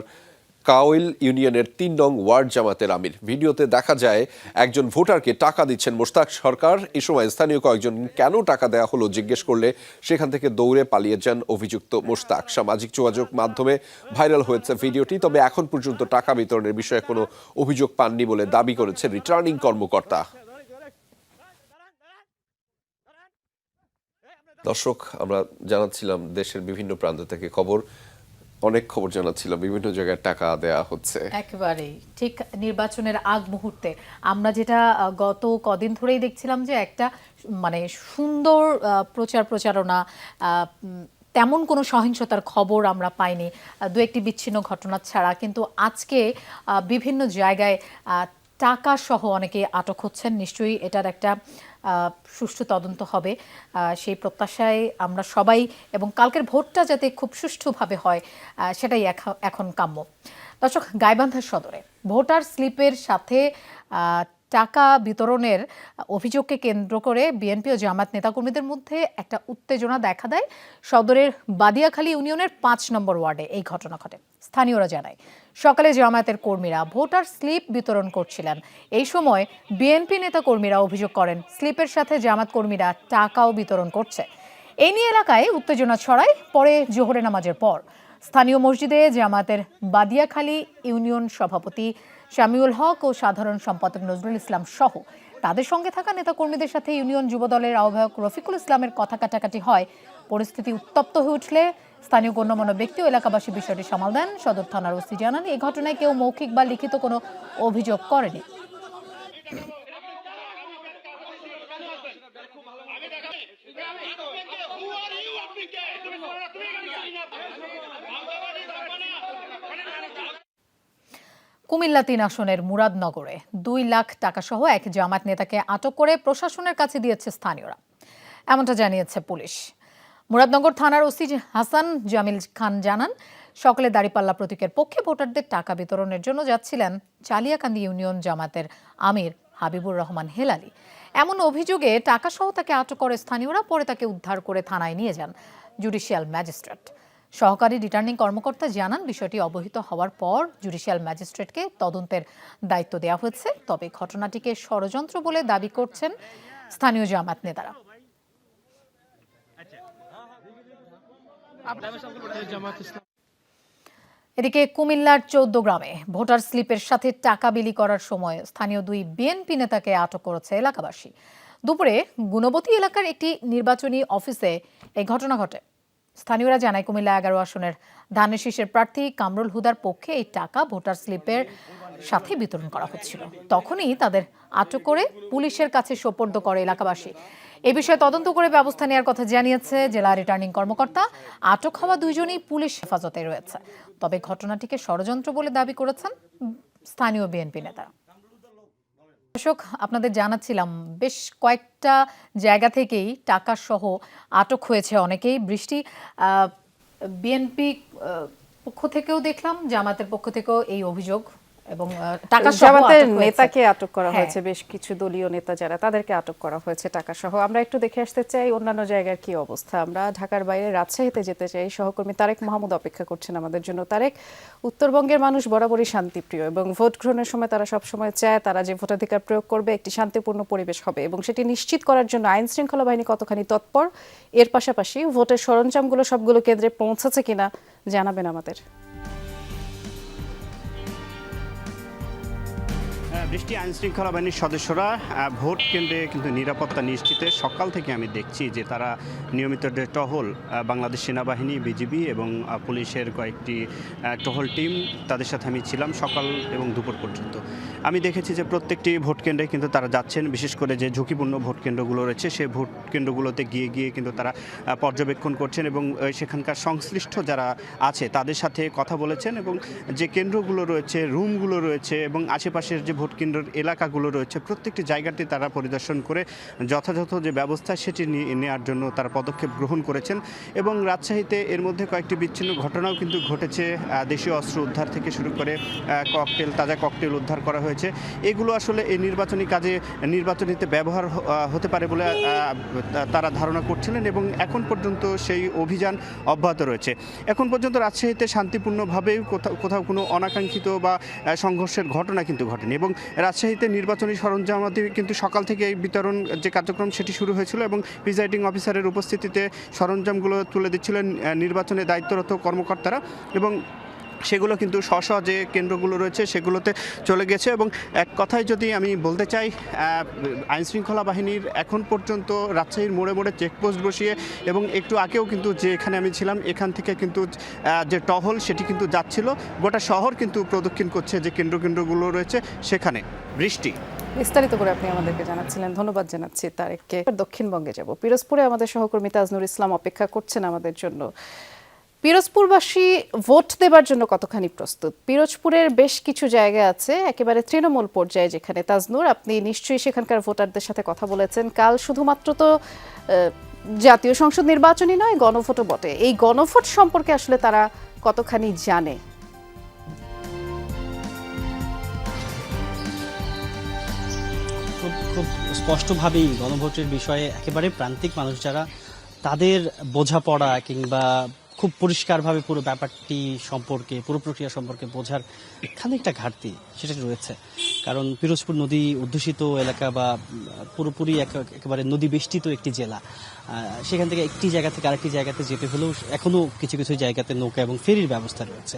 কাউইল ইউনিয়নের 3 নং ওয়ার্ড জামাতের আমির। ভিডিওতে দেখা যায় একজন ভোটারকে টাকা দিচ্ছেন মোশতাক সরকার। এই সময় স্থানীয় কয়েকজন কেন টাকা দেওয়া হলো জিজ্ঞেস করলে সেখান থেকে দৌড়ে পালিয়ে যান অভিযুক্ত মোশতাক। সামাজিক যোগাযোগ মাধ্যমে ভাইরাল হয়েছে ভিডিওটি। তবে এখন পর্যন্ত টাকা বিতরণের বিষয়ে কোনো অভিযোগ পাননি বলে দাবি করেছে রিটার্নিং কর্মকর্তা। দর্শক, আমরা জানাচ্ছিলাম দেশের বিভিন্ন প্রান্ত থেকে অনেক খবর জানাচ্ছিলাম, বিভিন্ন জায়গায় টাকা দেয়া হচ্ছে। একেবারেই ঠিক নির্বাচনের আগ মুহূর্তে আমরা যেটা গত কদিন ধরেই দেখছিলাম যে একটা মানে সুন্দর প্রচারণা, তেমন কোনো সহিংসতার খবর আমরা পাইনি, 2-1টি বিচ্ছিন্ন ঘটনা ছাড়া। কিন্তু আজকে বিভিন্ন জায়গায় টাকা সহ অনেকে আটক হচ্ছেন। নিশ্চয়ই এটার একটা সুষ্ঠু তদন্ত হবে, সেই প্রত্যাশায় আমরা সবাই, এবং কালকের ভোটটা যাতে খুব সুষ্ঠুভাবে হয় সেটাই এখন কাম্য। দর্শক, গাইবান্ধা সদরে ভোটার স্লিপের সাথে টাকা বিতরণের অভিযোগকে কেন্দ্র করে বিএনপি ও জামাত নেতাকর্মীদের মধ্যে একটা উত্তেজনা দেখা দেয়। সদরের বাদিয়াখালী ইউনিয়নের 5 নম্বর ওয়ার্ডে এই ঘটনা ঘটে। স্থানীয়রা জানায় সকালে জামায়াতের কর্মীরা ভোটার স্লিপ বিতরণ করছিলেন। এই সময় বিএনপি নেতা কর্মীরা অভিযোগ করেন স্লিপের সাথে জামাত কর্মীরা টাকাও বিতরণ করছে। এই নিয়ে এলাকায় উত্তেজনা ছড়ায়। পরে জোহরে নামাজের পর স্থানীয় মসজিদে জামায়াতের বাদিয়াখালী ইউনিয়ন সভাপতি শামিউল হক ও সাধারণ সম্পাদক নজরুল ইসলাম সহ তাদের সঙ্গে থাকা নেতাকর্মীদের সাথে ইউনিয়ন যুবদলের আহ্বায়ক রফিকুল ইসলামের কথা কাটাকাটি হয়। পরিস্থিতি উত্তপ্ত হয়ে উঠলে স্থানীয় গণ্যমান্য ব্যক্তি ও এলাকাবাসী বিষয়টি সামাল দেন। সদর থানার ওসি জানান, এই ঘটনায় কেউ মৌখিক বা লিখিত কোনো অভিযোগ করেনি। কুমিল্লা 3 আসনের মুরাদনগরে 2 লাখ টাকা সহ এক জামায়াত নেতাকে আটক করে প্রশাসনের কাছে দিয়েছে স্থানীয়রা, এমনটা জানিয়েছে পুলিশ। মুরাদনগর থানার ওসি হাসান জামিল খান জানান, সকালে দাঁড়িপাল্লা প্রতীকের পক্ষে ভোটারদের টাকা বিতরণের জন্য যাচ্ছিলেন চালিয়াকান্দি ইউনিয়ন জামাতের আমির হাবিবুর রহমান হেলালি। এমন অভিযোগে টাকাসহ তাকে আটক করে স্থানীয়রা, পরে তাকে উদ্ধার করে থানায় নিয়ে যান জুডিশিয়াল ম্যাজিস্ট্রেট। সহকারী রিটার্নিং কর্মকর্তা জানান, বিষয়টি অবহিত হওয়ার পর জুডিশিয়াল ম্যাজিস্ট্রেটকে তদন্তের দায়িত্ব দেওয়া হয়েছে। তবে ঘটনাটিকে ষড়যন্ত্র বলে দাবি করছেন স্থানীয় জামায়াত নেতারা। এদিকে কুমিল্লার 14 গ্রামে ভোটার স্লিপের সাথে টাকা বিলি করার সময় স্থানীয় 2 বিএনপি নেতাকে আটক করেছে এলাকাবাসী। দুপুরে গুণবতী এলাকার একটি নির্বাচনী অফিসে এই ঘটনা ঘটে। স্থানীয়রা জানায়, কুমিল্লা 11 আসনের ধানের শীষের প্রার্থী কামরুল হুদার পক্ষে এই টাকা ভোটার স্লিপের সাথে বিতরণ করা হচ্ছিল। তখনই তাদের আটক করে পুলিশের কাছে সোপর্দ করে এলাকাবাসী। এই বিষয়ে তদন্ত করে ব্যবস্থা নেওয়ার কথা জানিয়েছে জেলা রিটার্নিং কর্মকর্তা। আটক হওয়া 2 জনই পুলিশ হেফাজতে রয়েছে। তবে ঘটনাটিকে ষড়যন্ত্র বলে দাবি করেছেন স্থানীয় বিএনপি নেতা। দর্শক, আপনাদের জানাচ্ছিলাম বেশ কয়েকটা জায়গা থেকেই টাকা সহ আটক হয়েছে অনেকেই। বৃষ্টি, বিএনপি পক্ষ থেকেও দেখলাম, জামাতের পক্ষ থেকেও এই অভিযোগ এবং টাকা সহ জামাতের নেতাকে আটক করা হয়েছে। বেশ কিছু দলীয় নেতা যারা, তাদেরকে আটক করা হয়েছে টাকা সহ। আমরা একটু দেখে আসতে চাই অন্যান্য জায়গার কি অবস্থা। আমরা ঢাকার বাইরে রাজশাহীতে যেতে চাই। সহকর্মী তারেক মাহমুদ অপেক্ষা করছেন আমাদের জন্য। তারেক, উত্তরবঙ্গের মানুষ বরাবরই শান্তিপ্রিয় এবং ভোট গ্রহণের সময় তারা সবসময় চায় তারা যে ভোটাধিকার প্রয়োগ করবে একটি শান্তিপূর্ণ পরিবেশ হবে, এবং সেটি নিশ্চিত করার জন্য আইন শৃঙ্খলা বাহিনী কতখানি তৎপর, এর পাশাপাশি ভোটের সরঞ্জামগুলো সবগুলো কেন্দ্রে পৌঁছেছে কিনা জানাবেন আমাদের। বৃষ্টি, আইন শৃঙ্খলা বাহিনীর সদস্যরা ভোট কেন্দ্রে কিন্তু নিরাপত্তা নিশ্চিতে সকাল থেকে আমি দেখছি যে তারা নিয়মিত টহল, বাংলাদেশ সেনাবাহিনী, বিজিবি এবং পুলিশের কয়েকটি টহল টিম, তাদের সাথে আমি ছিলাম সকাল এবং দুপুর পর্যন্ত। আমি দেখেছি যে প্রত্যেকটি ভোট কেন্দ্রে কিন্তু তারা যাচ্ছেন, বিশেষ করে যে ঝুঁকিপূর্ণ ভোট কেন্দ্রগুলো রয়েছে সেই ভোট কেন্দ্রগুলোতে গিয়ে কিন্তু তারা পর্যবেক্ষণ করছেন এবং সেখানকার সংশ্লিষ্ট যারা আছে তাদের সাথে কথা বলেছেন এবং যে কেন্দ্রগুলো রয়েছে, রুমগুলো রয়েছে এবং আশেপাশের যে ভোট কেন্দ্রের এলাকাগুলো রয়েছে প্রত্যেকটি জায়গাটি তারা পরিদর্শন করে যথাযথ যে ব্যবস্থা সেটি নেওয়ার জন্য তারা পদক্ষেপ গ্রহণ করেছেন। এবং রাজশাহীতে এর মধ্যে কয়েকটি বিচ্ছিন্ন ঘটনাও কিন্তু ঘটেছে। দেশীয় অস্ত্র উদ্ধার থেকে শুরু করে তাজা ককটেল উদ্ধার করা হয়েছে। এগুলো আসলে এই নির্বাচনী কাজে, নির্বাচনীতে ব্যবহার হতে পারে বলে তারা ধারণা করছিলেন এবং এখন পর্যন্ত সেই অভিযান অব্যাহত রয়েছে। এখন পর্যন্ত রাজশাহীতে শান্তিপূর্ণভাবে কোথাও কোনো অনাকাঙ্ক্ষিত বা সংঘর্ষের ঘটনা কিন্তু ঘটেনি এবং রাজশাহীতে নির্বাচনী সরঞ্জামাদি কিন্তু সকাল থেকে এই বিতরণ যে কার্যক্রম সেটি শুরু হয়েছিল এবং প্রিজাইডিং অফিসারের উপস্থিতিতে সরঞ্জামগুলো তুলে দিচ্ছিলেন নির্বাচনে দায়িত্বরত কর্মকর্তারা এবং সেগুলো কিন্তু স্ব যে কেন্দ্রগুলো রয়েছে সেগুলোতে চলে গেছে। এবং এক কথায় যদি আমি বলতে চাই, আইনশৃঙ্খলা বাহিনীর এখন পর্যন্ত রাজশাহীর মোড়ে মোড়ে চেকপোস্ট বসিয়ে এবং একটু আগেও কিন্তু যে এখানে আমি ছিলাম এখান থেকে কিন্তু যে টহল সেটি কিন্তু যাচ্ছিল, গোটা শহর কিন্তু প্রদক্ষিণ করছে যে কেন্দ্রগুলো রয়েছে সেখানে। বৃষ্টি, বিস্তারিত করে আপনি আমাদেরকে জানাচ্ছিলেন, ধন্যবাদ জানাচ্ছি তারেককে। দক্ষিণবঙ্গে যাব, পিরোজপুরে আমাদের সহকর্মী তাজনুর ইসলাম অপেক্ষা করছেন আমাদের জন্য। পিরোজপুরবাসী ভোট দেবার জন্য কতখানি প্রস্তুত? পিরোজপুরের বেশ কিছু জায়গা আছে একেবারে তৃণমূল পর্যায়ে, যেখানে তাজনুর আপনি নিশ্চয়ই সেখানকার ভোটারদের সাথে কথা বলেছেন। কাল শুধুমাত্র তো জাতীয় সংসদ নির্বাচনই নয়, গণভোটও বটে। এই গণভোট সম্পর্কে আসলে তারা কতখানি জানে? খুব স্পষ্টভাবেই গণভোটের বিষয়ে একেবারে প্রান্তিক মানুষ যারা, তাদের বোঝাপড়া কিংবা খুব পরিষ্কারভাবে পুরো ব্যাপারটি সম্পর্কে, পুরো প্রক্রিয়া সম্পর্কে বোঝার খানিকটা ঘাটতি সেটা রয়েছে। কারণ পিরোজপুর নদী অধ্যুষিত এলাকা বা পুরোপুরি একেবারে নদী বেষ্টিত একটি জেলা। সেখান থেকে একটি জায়গা থেকে আরেকটি জায়গাতে যেতে হলেও এখনও কিছু কিছু জায়গাতে নৌকা এবং ফেরির ব্যবস্থা রয়েছে।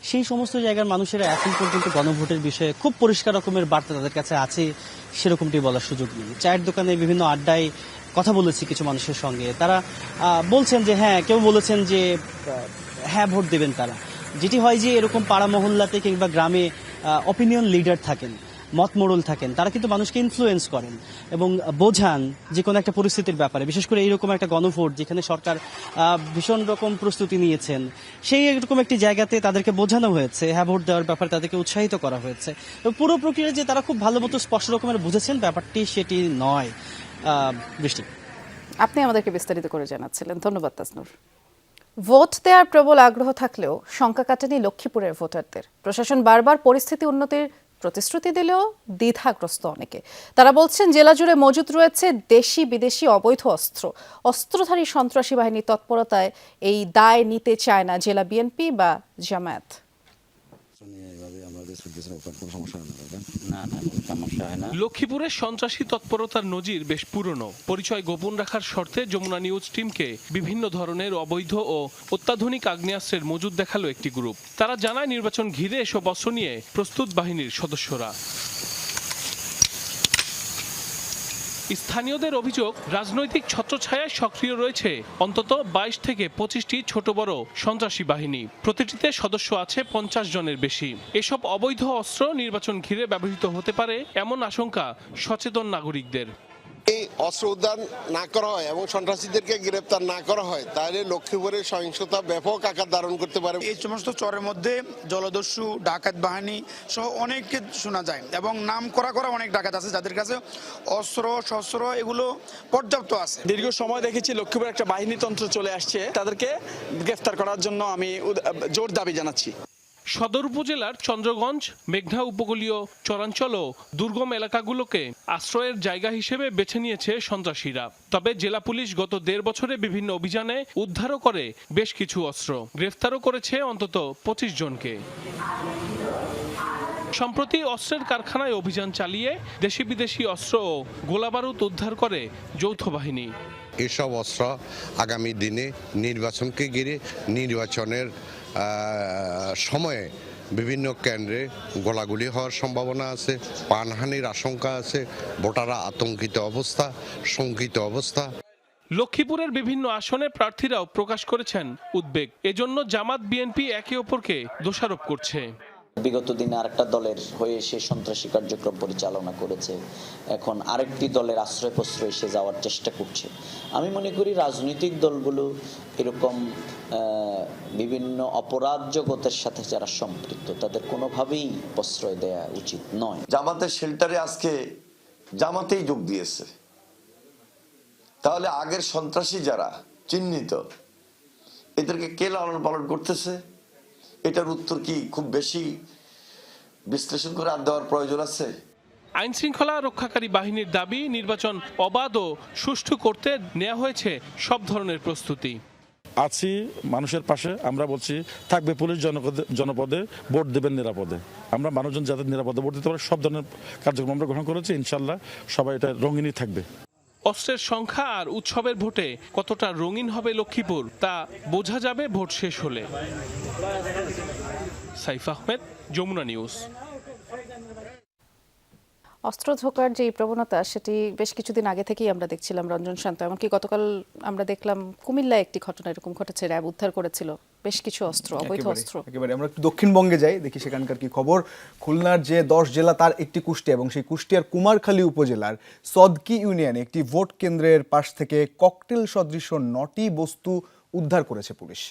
সেই সমস্ত জায়গার মানুষেরা এখন পর্যন্ত গণভোটের বিষয়ে খুব পরিষ্কার রকমের বার্তা তাদের কাছে আছে সেরকমটি বলার সুযোগ নেই। চায়ের দোকানে, বিভিন্ন আড্ডায় কথা বলেছি কিছু মানুষের সঙ্গে, তারা বলছেন যে হ্যাঁ, কেউ বলেছেন যে হ্যাঁ ভোট দেবেন তারা। যেটি হয় যে এরকম পাড়া মহল্লাতে কিংবা গ্রামে অপিনিয়ন লিডার থাকেন, মত মোড়ল থাকেন, তারা কিন্তু মানুষকে ইনফ্লুয়েন্স করেন এবং বোঝান যে কোনো একটা পরিস্থিতির ব্যাপারে। বিশেষ করে এইরকম একটা গণভোট যেখানে সরকার ভীষণ রকম প্রস্তুতি নিয়েছেন, সেই এরকম একটি জায়গাতে তাদেরকে বোঝানো হয়েছে, হ্যাঁ ভোট দেওয়ার ব্যাপারে তাদেরকে উৎসাহিত করা হয়েছে। পুরো প্রক্রিয়া যে তারা খুব ভালো মতো স্পষ্ট রকমের বুঝেছেন ব্যাপারটি সেটি নয়। বৃষ্টি, আপনি আমাদেরকে বিস্তারিত করে জানাচ্ছিলেন, ধন্যবাদ তাজনুর। ভোট দেওয়ার প্রবল আগ্রহ থাকলেও শঙ্কা কাটেনি লক্ষ্মীপুরের ভোটারদের। প্রশাসন বারবার পরিস্থিতি উন্নতির প্রতিশ্রুতি দিলেও দ্বিধাগ্রস্ত অনেকে। তারা বলছেন জেলা জুড়ে মজুদ রয়েছে দেশি বিদেশি অবৈধ অস্ত্র। অস্ত্রধারী সন্ত্রাসী বাহিনীর তৎপরতায় এই দায় নিতে চায় না জেলা বিএনপি বা জামায়াত। লক্ষ্মীপুরের সন্ত্রাসী তৎপরতার নজির বেশ পুরনো। পরিচয় গোপন রাখার শর্তে যমুনা নিউজ টিমকে বিভিন্ন ধরনের অবৈধ ও অত্যাধুনিক আগ্নেয়াস্ত্রের মজুদ দেখালো একটি গ্রুপ। তারা জানায় নির্বাচন ঘিরে এসব অস্ত্র নিয়ে প্রস্তুত বাহিনীর সদস্যরা। স্থানীয়দের অভিযোগ, রাজনৈতিক ছত্রছায়ায় সক্রিয় রয়েছে অন্তত 22 থেকে 25টি ছোট বড় সন্ত্রাসী বাহিনী। প্রতিটিতে সদস্য আছে 50 জনের বেশি। এসব অবৈধ অস্ত্র নির্বাচন ঘিরে ব্যবহৃত হতে পারে এমন আশঙ্কা সচেতন নাগরিকদের। এই অস্ত্র উদ্ধার না করা হয় এবং সন্ত্রাসীদেরকে গ্রেপ্তার না করা হয় তাহলে লক্ষ্মীপুরের সহিংসতা ব্যাপক আকার ধারণ করতে পারে। এই সমস্ত চরের মধ্যে জলদস্যু, ডাকাত বাহিনী সহ অনেককে শোনা যায় এবং নাম করা অনেক ডাকাত আছে যাদের কাছে অস্ত্র শস্ত্র এগুলো পর্যাপ্ত আছে। দীর্ঘ সময় দেখেছি লক্ষ্মীপুর একটা বাহিনীতন্ত্র চলে আসছে, তাদেরকে গ্রেফতার করার জন্য আমি জোর দাবি জানাচ্ছি। সদর উপজেলার চন্দ্রগঞ্জ, মেঘনা উপকূলীয় চরাঞ্চল ও দুর্গম এলাকাগুলোকে আশ্রয়ের জায়গা হিসেবে বেছে নিয়েছে সন্ত্রাসীরা। তবে জেলা পুলিশ গত 1.5 বছরে বিভিন্ন অভিযানে উদ্ধারও করে বেশ কিছু অস্ত্র। গ্রেফতারও করেছে অন্তত 25 জনকে। সম্প্রতি অস্ত্রের কারখানায় অভিযান চালিয়ে দেশি বিদেশি অস্ত্র ও গোলাবারুদ উদ্ধার করে যৌথ বাহিনী। এসব অস্ত্র আগামী দিনে নির্বাচনকে ঘিরে নির্বাচনের সময়ে বিভিন্ন কেন্দ্রে গোলাগুলি হওয়ার সম্ভাবনা আছে, প্রাণহানির আশঙ্কা আছে, ভোটাররা আতঙ্কিত অবস্থা, শঙ্কিত অবস্থা। লক্ষ্মীপুরের বিভিন্ন আসনে প্রার্থীরাও প্রকাশ করেছেন উদ্বেগ। এজন্য জামাত বিএনপি একে অপরকে দোষারোপ করছে। বিগত দিনে আরেকটা দলের হয়ে সে সন্ত্রাসী কার্যক্রম পরিচালনা করেছে, এখন আরেকটি দলের আশ্রয় প্রশ্রয় এসে যাওয়ার চেষ্টা করছে। আমি মনে করি রাজনৈতিক দলগুলো এরকম বিভিন্ন অপরাধ জগতের সাথে যারা সম্পৃক্ত তাদের কোনোভাবেই প্রশ্রয় দেওয়া উচিত নয়। জামাতের শেল্টারে আজকে জামাতেই যোগ দিয়েছে, তাহলে আগের সন্ত্রাসী যারা চিহ্নিত এদেরকে কে লালন পালন করতেছে? এটার উত্তর কি খুব বেশি বিশ্লেষণ করে আর দেওয়ার প্রয়োজন আছে? আইন শৃঙ্খলা রক্ষাকারী বাহিনীর দাবি, নির্বাচন অবাধ ও সুষ্ঠু করতে নেওয়া হয়েছে সব ধরনের প্রস্তুতি। আছি মানুষের পাশে, আমরা বলছি থাকবে পুলিশ জনপদে, ভোট দেবেন নিরাপদে। আমরা মানুষজন যাতে নিরাপদে ভোট দিতে পারে সব ধরনের কার্যক্রম আমরা গ্রহণ করেছি। ইনশাল্লাহ সবাই এটা রঙিনই থাকবে। অস্ত্রের সংখ্যা আর উৎসবের ভোটে কতটা রঙিন হবে লক্ষ্মীপুর তা বোঝা যাবে ভোট শেষ হলে। সাইফ আহমেদ, যমুনা নিউজ। অস্ত্র ঝোঁকার যে প্রবণতা সেটি বেশ কিছুদিন আগে থেকেই আমরা দেখছিলাম। রঞ্জন শান্ত, এমনকি গতকাল আমরা দেখলাম কুমিল্লায় একটি ঘটনা এরকম ঘটেছে, র্যাব উদ্ধার করেছিল বেশ কিছু অস্ত্র, অবৈধ অস্ত্র। একেবারে আমরা একটু দক্ষিণবঙ্গে যাই, দেখি সেখানকার কি খবর। খুলনার যে 10 জেলা তার একটি কুষ্টিয়া, এবং সেই কুষ্টিয়ার কুমারখালী উপজেলার সদকি ইউনিয়নে একটি ভোট কেন্দ্রের পাশ থেকে ককটেল সদৃশ 9টি বস্তু উদ্ধার করেছে পুলিশ।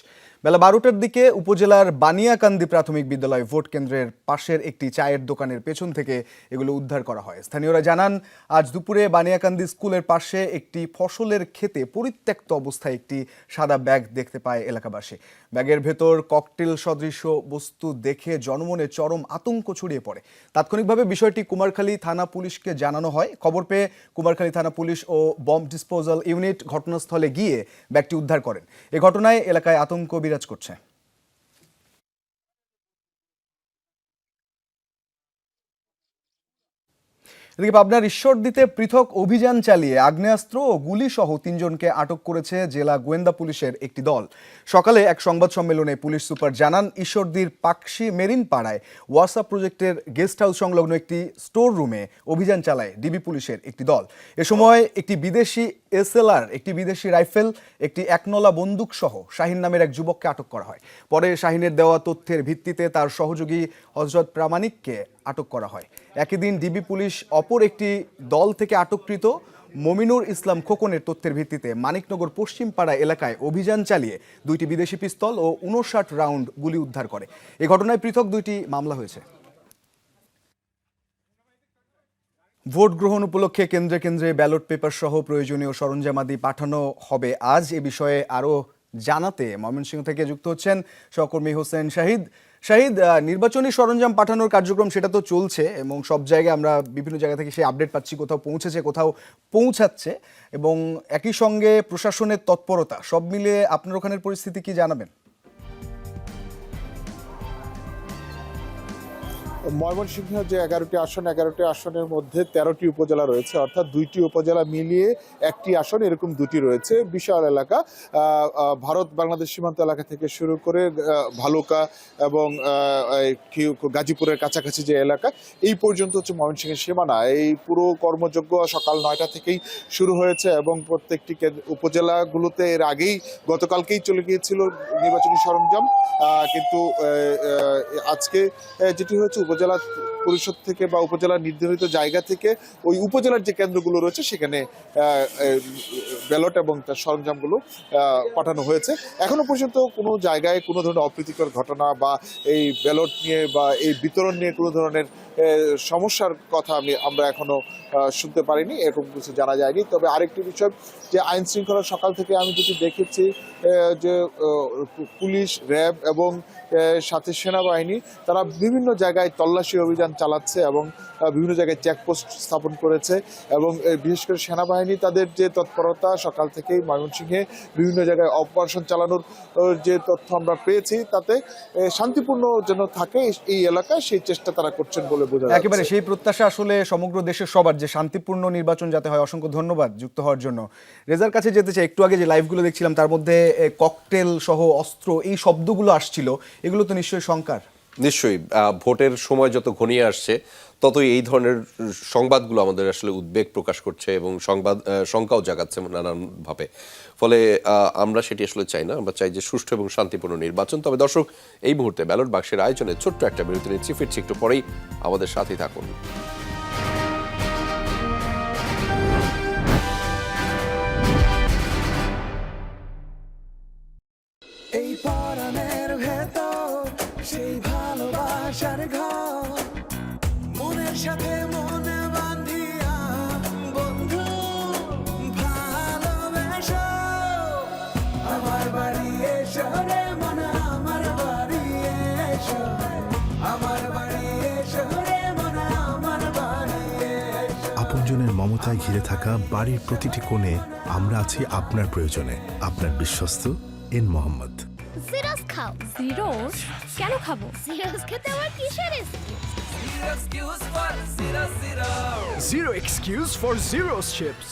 বেলা 12টার দিকে উপজেলার বানিয়াকান্দি প্রাথমিক বিদ্যালয় ভোট কেন্দ্রের পাশের একটি চায়ের দোকানের পেছন থেকে এগুলো উদ্ধার করা হয়। স্থানীয়রা জানান, আজ দুপুরে বানিয়াকান্দি স্কুলের পাশে একটি ফসলের ক্ষেতে পরিত্যক্ত অবস্থায় একটি সাদা ব্যাগ দেখতে পায় এলাকাবাসী। ব্যাগের ভেতর ককটেল সদৃশ বস্তু দেখে জনমনে চরম আতঙ্ক ছড়িয়ে পড়ে। তাৎক্ষণিকভাবে বিষয়টি কুমারখালী থানা পুলিশকে জানানো হয়। খবর পেয়ে কুমারখালী থানা পুলিশ ও বম্ব ডিসপোজাল ইউনিট ঘটনাস্থলে গিয়ে ব্যাগটি উদ্ধার করেন। এ ঘটনায় এলাকায় আতঙ্ক বিরাজ করছে। এদিকে পাবনার ঈশ্বরদীতে পৃথক অভিযান চালিয়ে আগ্নেয়াস্ত্র ও গুলি সহ 3 জনকে আটক করেছে জেলা গোয়েন্দা পুলিশের একটি দল। সকালে এক সংবাদ সম্মেলনে পুলিশ সুপার জানান, ঈশ্বরদীর পাকশি মেরিন পাড়ায় ওয়াসা প্রজেক্টের গেস্ট হাউস সংলগ্ন একটি স্টোর রুমে অভিযান চালায় ডিবি পুলিশের একটি দল। এ সময় একটি বিদেশি এসএলআর, একটি বিদেশি রাইফেল, একটি একনলা বন্দুক সহ শাহিন নামের এক যুবককে আটক করা হয়। পরে শাহিনের দেওয়া তথ্যের ভিত্তিতে তার সহযোগী হযরত প্রামাণিককে আটক করা হয়। একই দিন ডিবি পুলিশ অপর একটি দল থেকে আটককৃত মমিনুর ইসলাম খোকনের তথ্যের ভিত্তিতে মানিকনগর পশ্চিমপাড়া এলাকায় অভিযান চালিয়ে 2টি বিদেশি পিস্তল ও 59 রাউন্ড গুলি উদ্ধার করে। এই ঘটনায় পৃথক 2টি মামলা হয়েছে। ভোট গ্রহণ উপলক্ষে কেন্দ্রে কেন্দ্রে ব্যালট পেপার সহ প্রয়োজনীয় সরঞ্জামাদি পাঠানো হবে আজ। এ বিষয়ে আরও জানাতে ময়মনসিংহ থেকে যুক্ত হচ্ছেন সহকর্মী হোসেন শাহিদ। শাহিদ, নির্বাচনী সরঞ্জাম পাঠানোর কার্যক্রম সেটা তো চলছে এবং সব জায়গায় আমরা বিভিন্ন জায়গা থেকে সেই আপডেট পাচ্ছি, কোথাও পৌঁছেছে কোথাও পৌঁছাচ্ছে, এবং একই সঙ্গে প্রশাসনের তৎপরতা সব মিলিয়ে আপনার ওখানের পরিস্থিতি কি জানাবেন? ময়মনসিংহের যে 11টি আসনের মধ্যে 13টি উপজেলা রয়েছে, অর্থাৎ 2টি উপজেলা মিলিয়ে একটি আসন, এরকম 2টি রয়েছে। বিশাল এলাকা, ভারত বাংলাদেশ সীমান্ত এলাকা থেকে শুরু করে ভালুকা এবং গাজীপুরের কাছাকাছি যে এলাকা, এই পর্যন্ত হচ্ছে ময়মনসিংহের সীমানা। এই পুরো কর্মযজ্ঞ সকাল 9টা থেকেই শুরু হয়েছে এবং প্রত্যেকটি উপজেলাগুলোতে এর আগেই গতকালকেই চলে গিয়েছিল নির্বাচনী সরঞ্জাম, কিন্তু আজকে যেটি হয়েছে উপজেলা পরিষদ থেকে বা উপজেলা নির্ধারিত জায়গা থেকে ওই উপজেলার যে কেন্দ্রগুলো রয়েছে সেখানে ব্যালট এবং তার সরঞ্জামগুলো পাঠানো হয়েছে। এখনো পর্যন্ত কোনো জায়গায় কোনো ধরনের অপ্রীতিকর ঘটনা বা এই ব্যালট নিয়ে বা এই বিতরণ নিয়ে কোনো ধরনের সমস্যার কথা আমরা এখনো শুনতে পারিনি, এরকম কিছু জানা যায়নি। তবে আরেকটি বিষয়, যে আইন শৃঙ্খলা সকাল থেকে আমি যেটি দেখেছি যে পুলিশ, র্যাব এবং সাথে সেনাবাহিনী তারা বিভিন্ন জায়গায় তল্লাশি অভিযান চালাচ্ছে এবং বিভিন্ন জায়গায় চেকপোস্ট স্থাপন করেছে, এবং বিশেষ করে সেনাবাহিনী তাদের যে তৎপরতা সকাল থেকেই ময়মনসিংহে বিভিন্ন জায়গায় অপারেশন চালানোর যে তথ্য আমরা পেয়েছি, তাতে শান্তিপূর্ণ যেন থাকে এই এলাকায়, সেই চেষ্টা তারা করছেন বলে বোঝা যাচ্ছে। একেবারে সেই প্রত্যাশা আসলে সমগ্র দেশের সবার, যে শান্তিপূর্ণ নির্বাচন যাতে হয়। অসংখ্য ধন্যবাদ যুক্ত হওয়ার জন্য। রেজার কাছে যেতে চাই, একটু আগে যে লাইভগুলো দেখছিলাম তার মধ্যে ককটেল সহ অস্ত্র এই শব্দগুলো আসছিল, এগুলো তো নিশ্চয়ই শঙ্কার। নিশ্চয়ই ভোটের সময় যত ঘনিয়ে আসছে ততই এই ধরনের সংবাদগুলো আমাদের আসলে উদ্বেগ প্রকাশ করছে এবং শঙ্কাও জাগাচ্ছে নানানভাবে। ফলে আমরা সেটি আসলে চাই না, আমরা চাই যে সুষ্ঠু এবং শান্তিপূর্ণ নির্বাচন। তবে দর্শক, এই মুহূর্তে ব্যালট বাক্সের আয়োজনে ছোট্ট একটা বিরতি নিচ্ছি, ফিরছি একটু পরেই, আমাদের সাথেই থাকুন। এই পরাণের ভেতর সেই ভালোবাসার ঘর, মনের সাথে মন বাঁধিয়া বন্ধু ভালোবেসো। আমার বাড়ি এসো রে মনা, আমার বাড়ি এসো, আমার বাড়ি এসো রে মনা, আমার বাড়ি এসো। আপনজনের মমতায় ঘিরে থাকা বাড়ির প্রতিটি কোণে আমরা আছি আপনার প্রয়োজনে। আপনার বিশ্বস্ত এন মোহাম্মদ। জিরোস খাও। জিরোস কেন খাবো? জিরোস খেতে আমার কিসের excuse? Zero excuse for zero chips.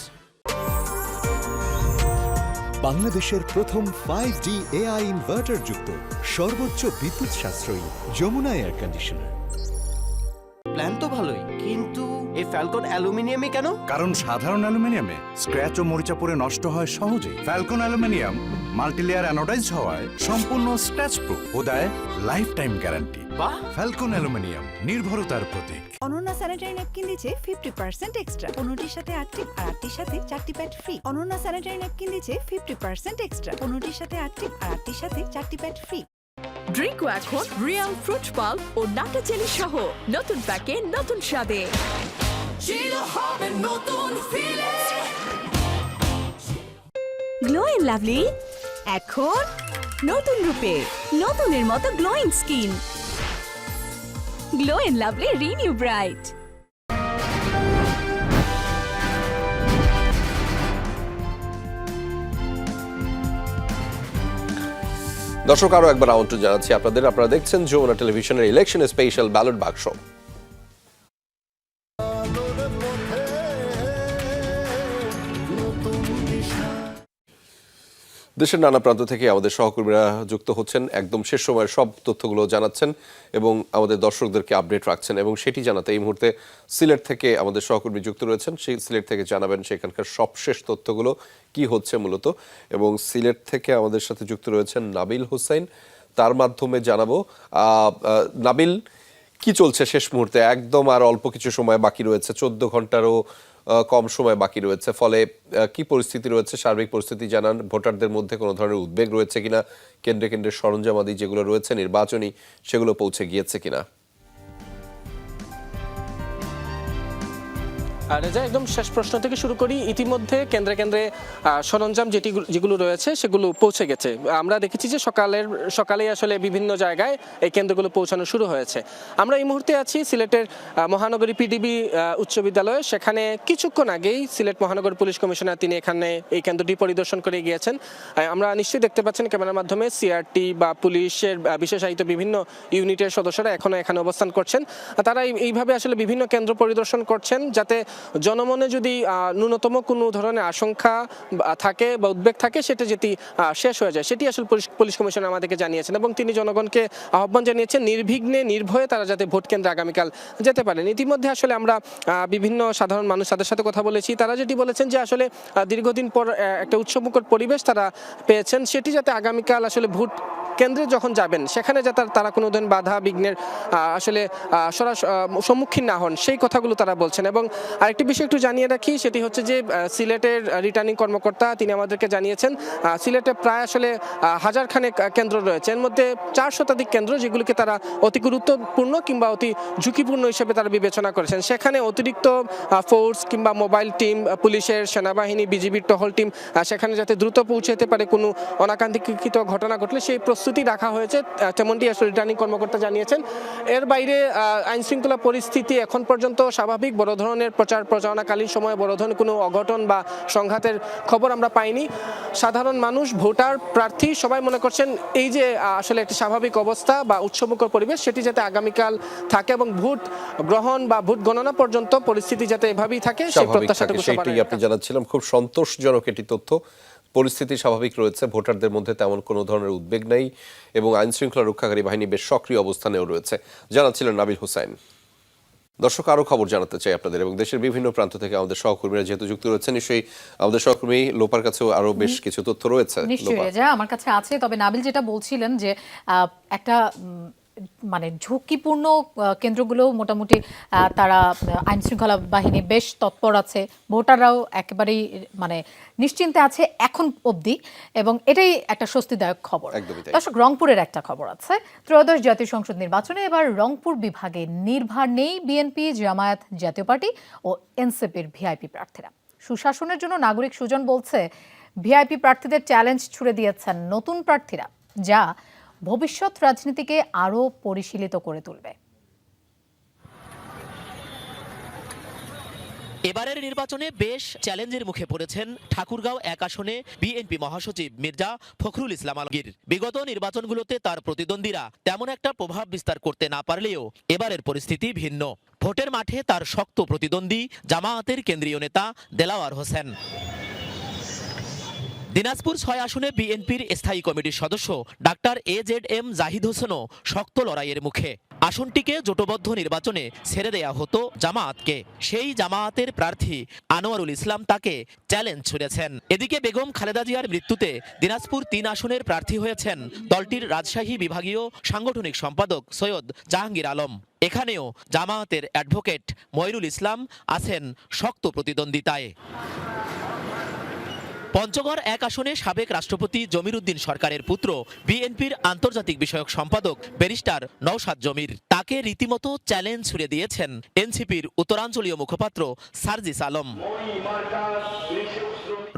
বাংলাদেশের প্রথম 5G AI ইনভার্টার যুক্ত সর্বোচ্চ বিদ্যুৎ সাশ্রয়ী যমুনা এয়ার কন্ডিশনার। প্ল্যান তো ভালোই, কিন্তু এই ফ্যালকন অ্যালুমিনিয়ামে কেন? কারণ সাধারণ অ্যালুমিনিয়ামে স্ক্র্যাচ ও মরিচা পড়ে নষ্ট হয় সহজেই। ফ্যালকন অ্যালুমিনিয়াম মাল্টিলেয়ার অ্যানোডাইজড হওয়ায় সম্পূর্ণ স্ক্র্যাচ প্রুফ ও দেয় লাইফ টাইম গ্যারান্টি। বাহ! ফ্যালকন অ্যালুমিনিয়াম, নির্ভরতার প্রতীক। অনন্যা স্যানিটারি ন্যাপকিন দিচ্ছে 50% এক্সট্রা। 15টির সাথে 8টি আর 8টির সাথে 4টি pad free. Ananya sanitary napkin দিচ্ছে 50% এক্সট্রা। 15টির সাথে 8টি আর 8টির সাথে 4টি প্যাড ফ্রি। ড্রিঙ্কও এখন রিয়াল ফ্রুট পাল্প ও নাটা চেলি সহ নতুন প্যাকে নতুন স্বাদে। গ্লো এন্ড লাভলি এখন নতুন রূপে, নতুনের মতো glowing skin. Glow and Lovely renew bright. দর্শক, আরো একবার আমন্ত্রণ জানাচ্ছি আপনারা দেখছেন যমুনা টেলিভিশনের ইলেকশন স্পেশাল ব্যালট বাক্স। দেশের নানা প্রান্ত থেকে আমাদের সহকর্মীরা যুক্ত হচ্ছেন, একদম শেষ সময়ের সব তথ্যগুলো জানাচ্ছেন এবং আমাদের দর্শকদেরকে আপডেট রাখছেন। এবং সেটি জানাতে এই মুহূর্তে সিলেট থেকে আমাদের সহকর্মী যুক্ত রয়েছেন, সেই সিলেট থেকে জানাবেন সেখানকার সবশেষ তথ্যগুলো কি হচ্ছে মূলত। এবং সিলেট থেকে আমাদের সাথে যুক্ত রয়েছেন নাবিল হোসেন, তার মাধ্যমে জানাবো। নাবিল, কি চলছে শেষ মুহূর্তে? একদম আর অল্প কিছু সময় বাকি রয়েছে, 14 ঘন্টারও কম সময় বাকি রয়েছে। ফলে কি পরিস্থিতি রয়েছে, সার্বিক পরিস্থিতি জানান। ভোটারদের মধ্যে কোনো ধরনের উদ্বেগ রয়েছে কিনা, কেন্দ্রে কেন্দ্রে সরঞ্জামাদি যেগুলো রয়েছে নির্বাচনী, সেগুলো পৌঁছে গিয়েছে কিনা? রেজা, একদম শেষ প্রশ্ন থেকে শুরু করি। ইতিমধ্যে কেন্দ্রে কেন্দ্রে সরঞ্জাম যেগুলো রয়েছে সেগুলো পৌঁছে গেছে। আমরা দেখেছি যে সকালেই আসলে বিভিন্ন জায়গায় এই কেন্দ্রগুলো পৌঁছানো শুরু হয়েছে। আমরা এই মুহূর্তে আছি সিলেটের মহানগরী পিডিবি উচ্চ বিদ্যালয়ে। সেখানে কিছুক্ষণ আগেই সিলেট মহানগর পুলিশ কমিশনার তিনি এখানে এই কেন্দ্রটি পরিদর্শন করে গিয়েছেন। আমরা নিশ্চয়ই দেখতে পাচ্ছেন ক্যামেরার মাধ্যমে সিআরটি বা পুলিশের বিশেষায়িত বিভিন্ন ইউনিটের সদস্যরা এখনো এখানে অবস্থান করছেন। তারা এইভাবে আসলে বিভিন্ন কেন্দ্র পরিদর্শন করছেন যাতে জনমনে যদি ন্যূনতম কোনো ধরনের আশঙ্কা থাকে বা উদ্বেগ থাকে সেটা যদি শেষ হয়ে যায়, সেটি আসলে পুলিশ কমিশনার আমাদেরকে জানিয়েছেন এবং তিনি জনগণকে আহ্বান জানিয়েছেন নির্বিঘ্নে নির্ভয়ে তারা যাতে ভোট কেন্দ্রে আগামীকাল যেতে পারেন। ইতিমধ্যে আসলে আমরা বিভিন্ন সাধারণ মানুষ তাদের সাথে কথা বলেছি। তারা যেটি বলেছেন যে আসলে দীর্ঘদিন পর একটা উৎসবমুখর পরিবেশ তারা পেয়েছেন, সেটি যাতে আগামীকাল আসলে ভোট কেন্দ্রে যখন যাবেন সেখানে যাতে তারা কোনো ধরনের বাধা বিঘ্নের আসলে সম্মুখীন না হন, সেই কথাগুলো তারা বলছেন। এবং আরেকটি বিষয় একটু জানিয়ে রাখি, সেটি হচ্ছে যে সিলেটের রিটার্নিং কর্মকর্তা তিনি আমাদেরকে জানিয়েছেন সিলেটে প্রায় আসলে 1000 খানেক কেন্দ্র রয়েছে, এর মধ্যে 4 শতাধিক কেন্দ্র যেগুলিকে তারা অতি গুরুত্বপূর্ণ কিংবা অতি ঝুঁকিপূর্ণ হিসেবে তারা বিবেচনা করেছেন। সেখানে অতিরিক্ত ফোর্স কিংবা মোবাইল টিম, পুলিশের, সেনাবাহিনী, বিজিবির টহল টিম সেখানে যাতে দ্রুত পৌঁছাতে পারে কোনো অনাকাঙ্ক্ষিত ঘটনা ঘটলে সেই প্রস্তুতি রাখা হয়েছে, তেমনটি আসলে রিটার্নিং কর্মকর্তা জানিয়েছেন। এর বাইরে আইন শৃঙ্খলা পরিস্থিতি এখন পর্যন্ত স্বাভাবিক। বড় ধরনের প্রচার প্রচারণাকালীন সময়ে বড় ধরনের কোনো অঘটন বা সংঘাতের খবর আমরা পাইনি। সাধারণ মানুষ, ভোটার, প্রার্থী সবাই মনে করছেন এই যে আসলে একটি স্বাভাবিক অবস্থা বা উৎসবমুখর পরিবেশ সেটি যাতে আগামীকাল থাকে এবং ভোট গ্রহণ বা ভোট গণনা পর্যন্ত পরিস্থিতি যাতে এভাবেই থাকে সেই প্রত্যাশাটুকু সেটাই আপনি জানাচ্ছিলাম। খুব সন্তোষজনক এটি তথ্য। পরিস্থিতি স্বাভাবিক রয়েছে, ভোটারদের মধ্যে তেমন কোনো ধরনের উদ্বেগ নেই এবং আইন শৃঙ্খলা রক্ষাকারী বাহিনী বেশ সক্রিয় অবস্থানেও রয়েছে, জানাচ্ছিলেন নাবিল হোসেন। দর্শক, আরো খবর জানাতে চাই আপনাদের এবং দেশের বিভিন্ন প্রান্ত থেকে আমাদের সহকর্মীরা যেহেতু যুক্ত রয়েছে, নিশ্চয়ই আমাদের সহকর্মী লোপার কাছেও আরো বেশ কিছু তথ্য রয়েছে। নিশ্চয়ই আমার কাছে আছে, তবে নাবিল যেটা বলছিলেন যে একটা মানে ঝুঁকিপূর্ণ কেন্দ্রগুলো মোটামুটি তারা আইন শৃঙ্খলা বাহিনী বেশ তৎপর আছে, ভোটাররাও একেবারেই মানে নিশ্চিন্তে আছে এখন অবধি, এবং এটাই একটা স্বস্তিদায়ক খবর। দর্শক, রংপুরের একটা খবর আছে। ত্রয়োদশ জাতীয় সংসদ নির্বাচনে এবার রংপুর বিভাগে নির্ভর নেই বিএনপি, জামায়াত, জাতীয় পার্টি ও এনসিপির ভিআইপি প্রার্থীরা। সুশাসনের জন্য নাগরিক সুজন বলছে ভিআইপি প্রার্থীদের চ্যালেঞ্জ ছুড়ে দিয়েছেন নতুন প্রার্থীরা, যা ভবিষ্যৎ রাজনীতিকে আরো পরিশীলিত করে তুলবে। এবারের নির্বাচনে বেশ চ্যালেঞ্জের মুখে পড়েছেন ঠাকুরগাঁও 1 আসনে বিএনপি মহাসচিব মির্জা ফখরুল ইসলাম আলমগীর। বিগত নির্বাচনগুলোতে তার প্রতিদ্বন্দ্বীরা তেমন একটা প্রভাব বিস্তার করতে না পারলেও এবারের পরিস্থিতি ভিন্ন। ভোটের মাঠে তার শক্ত প্রতিদ্বন্দ্বী জামায়াতের কেন্দ্রীয় নেতা দেলাওয়ার হোসেন। দিনাজপুর 6 আসনে বিএনপির স্থায়ী কমিটির সদস্য ডাক্তার AZM জাহিদ হোসেনও শক্ত লড়াইয়ের মুখে। আসনটিকে জোটবদ্ধ নির্বাচনে ছেড়ে দেয়া হতো জামায়াতকে, সেই জামায়াতের প্রার্থী আনোয়ারুল ইসলাম তাকে চ্যালেঞ্জ ছুড়েছেন। এদিকে বেগম খালেদা জিয়ার মৃত্যুতে দিনাজপুর 3 আসনের প্রার্থী হয়েছেন দলটির রাজশাহী বিভাগীয় সাংগঠনিক সম্পাদক সৈয়দ জাহাঙ্গীর আলম। এখানেও জামায়াতের অ্যাডভোকেট মইনুল ইসলাম আছেন শক্ত প্রতিদ্বন্দ্বিতায়। পঞ্চগড় 1 আসনে সাবেক রাষ্ট্রপতি জমির উদ্দিন সরকারের পুত্র বিএনপির আন্তর্জাতিক বিষয়ক সম্পাদক ব্যারিস্টার নওশাদ জমির, তাকে রীতিমতো চ্যালেঞ্জ ছুড়ে দিয়েছেন এনসিপির উত্তরাঞ্চলীয় মুখপাত্র সার্জিস আলম।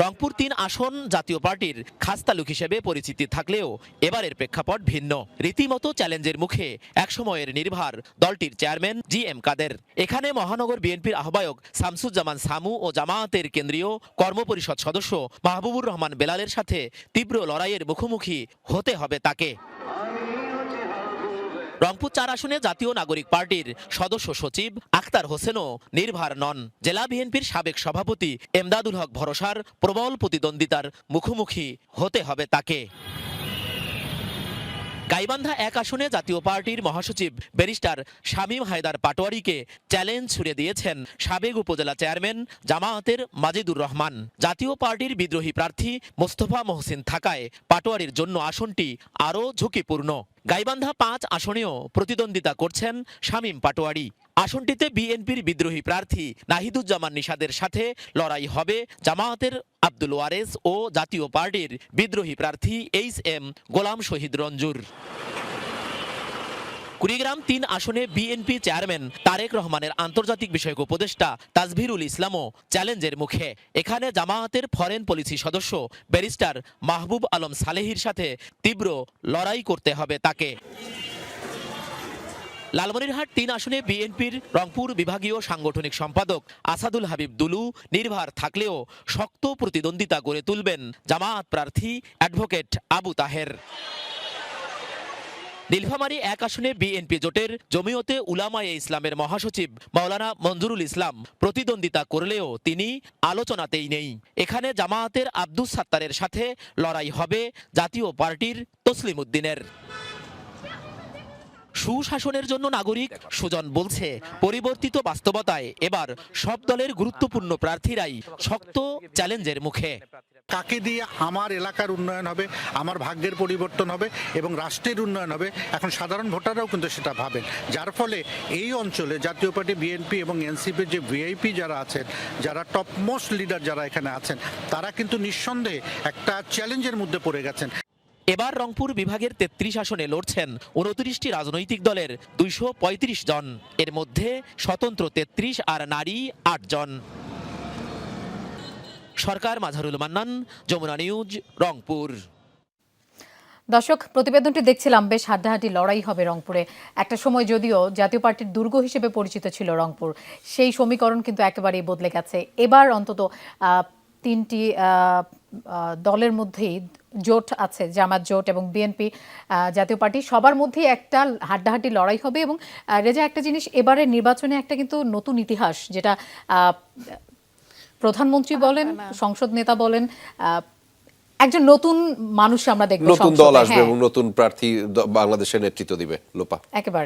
রংপুর 3 আসন জাতীয় পার্টির খাস্তালুক হিসেবে পরিচিতি থাকলেও এবারের প্রেক্ষাপট ভিন্ন। রীতিমতো চ্যালেঞ্জের মুখে একসময়ের নির্ভার দলটির চেয়ারম্যান GM কাদের। এখানে মহানগর বিএনপির আহ্বায়ক শামসুজ্জামান সামু ও জামায়াতের কেন্দ্রীয় কর্মপরিষদ সদস্য মাহবুবুর রহমান বেলালের সাথে তীব্র লড়াইয়ের মুখোমুখি হতে হবে তাকে। রংপুর 4 আসনে জাতীয় নাগরিক পার্টির সদস্য সচিব আখতার হোসেনও নির্ভার নন। জেলা বিএনপির সাবেক সভাপতি এমদাদুল হক ভরসার প্রবল প্রতিদ্বন্দ্বিতার মুখোমুখি হতে হবে তাকে। গাইবান্ধা 1 আসনে জাতীয় পার্টির মহাসচিব ব্যারিস্টার শামীম হায়দার পাটোয়ারিকে চ্যালেঞ্জ ছুড়ে দিয়েছেন সাবেক উপজেলা চেয়ারম্যান জামায়াতের মাজিদুর রহমান। জাতীয় পার্টির বিদ্রোহী প্রার্থী মোস্তফা মহসিন থাকায় পাটোয়ারির জন্য আসনটি আরও ঝুঁকিপূর্ণ। গাইবান্ধা 5 আসনেও প্রতিদ্বন্দ্বিতা করছেন শামীম পাটোয়ারি। আসনটিতে বিএনপির বিদ্রোহী প্রার্থী নাহিদুজ্জামান নিশাদের সাথে লড়াই হবে জামায়াতের আব্দুল ওয়ারেস ও জাতীয় পার্টির বিদ্রোহী প্রার্থী HM গোলাম শহীদ রঞ্জুর। কুড়িগ্রাম ৩ আসনে বিএনপি চেয়ারম্যান তারেক রহমানের আন্তর্জাতিক বিষয়ক উপদেষ্টা তাজভিরুল ইসলামও চ্যালেঞ্জের মুখে। এখানে জামায়াতের ফরেন পলিসি সদস্য ব্যারিস্টার মাহবুব আলম সালেহির সাথে তীব্র লড়াই করতে হবে তাকে। লালমনিরহাট ৩ আসনে বিএনপির রংপুর বিভাগীয় সাংগঠনিক সম্পাদক আসাদুল হাবিব দুলু নির্ভার থাকলেও শক্ত প্রতিদ্বন্দ্বিতা গড়ে তুলবেন জামায়াত প্রার্থী অ্যাডভোকেট আবু তাহের। নীলফামারী ১ আসনে বিএনপি জোটের জমিয়তে উলামায়ে ইসলামের মহাসচিব মাওলানা মঞ্জুরুল ইসলাম প্রতিদ্বন্দ্বিতা করলেও তিনি আলোচনাতেই নেই। এখানে জামায়াতের আব্দুস সাত্তারের সাথে লড়াই হবে জাতীয় পার্টির তসলিম উদ্দিনের। সুশাসনের জন্য নাগরিক সুজন বলছে, পরিবর্তিত বাস্তবতায় এবার সব দলের গুরুত্বপূর্ণ প্রার্থীরাই শক্ত চ্যালেঞ্জের মুখে। কাকে দিয়ে আমার এলাকার উন্নয়ন হবে, আমার ভাগ্যের পরিবর্তন হবে এবং রাষ্ট্রের উন্নয়ন হবে, এখন সাধারণ ভোটাররাও কিন্তু সেটা ভাবেন। যার ফলে এই অঞ্চলে জাতীয় পার্টি, বিএনপি এবং এনসিপির যে ভিআইপি যারা আছেন, যারা টপমোস্ট লিডার যারা এখানে আছেন, তারা কিন্তু নিঃসন্দেহে একটা চ্যালেঞ্জের মধ্যে পড়ে গেছেন। এবার রংপুর বিভাগের ৩৩ আসনে লড়ছেন ২৯টি রাজনৈতিক দলের ২৩৫ জন। এর মধ্যে স্বতন্ত্র ৩৩ আর নারী ৮ জন। সরকার মাঝারুল মান্নান, যমুনা নিউজ, রংপুর। দর্শক, প্রতিবেদনটি দেখছিলাম, বেশ হাড্ডাহাড্ডি লড়াই হবে রংপুরে। একটা সময় যদিও জাতীয় পার্টির দুর্গ হিসেবে পরিচিত ছিল রংপুর, সেই সমীকরণ কিন্তু একেবারেই বদলে গেছে। এবার অন্তত ৩টি দলের মধ্যেই জোট আছে, জামাত জোট এবং বিএনপি জাতীয় পার্টি, সবার মধ্যেই একটা হাড্ডাহাড্ডি লড়াই হবে। এবং রেজা, একটা জিনিস, এবারের নির্বাচনে একটা কিন্তু নতুন ইতিহাস, যেটা প্রধানমন্ত্রী বলেন, সংসদ নেতা বলেন, একজন নতুন মানুষ আমরা দেখব, নতুন দল আসবে এবং নতুন প্রার্থী বাংলাদেশের নেতৃত্ব দিবে। লোপা, একেবারে।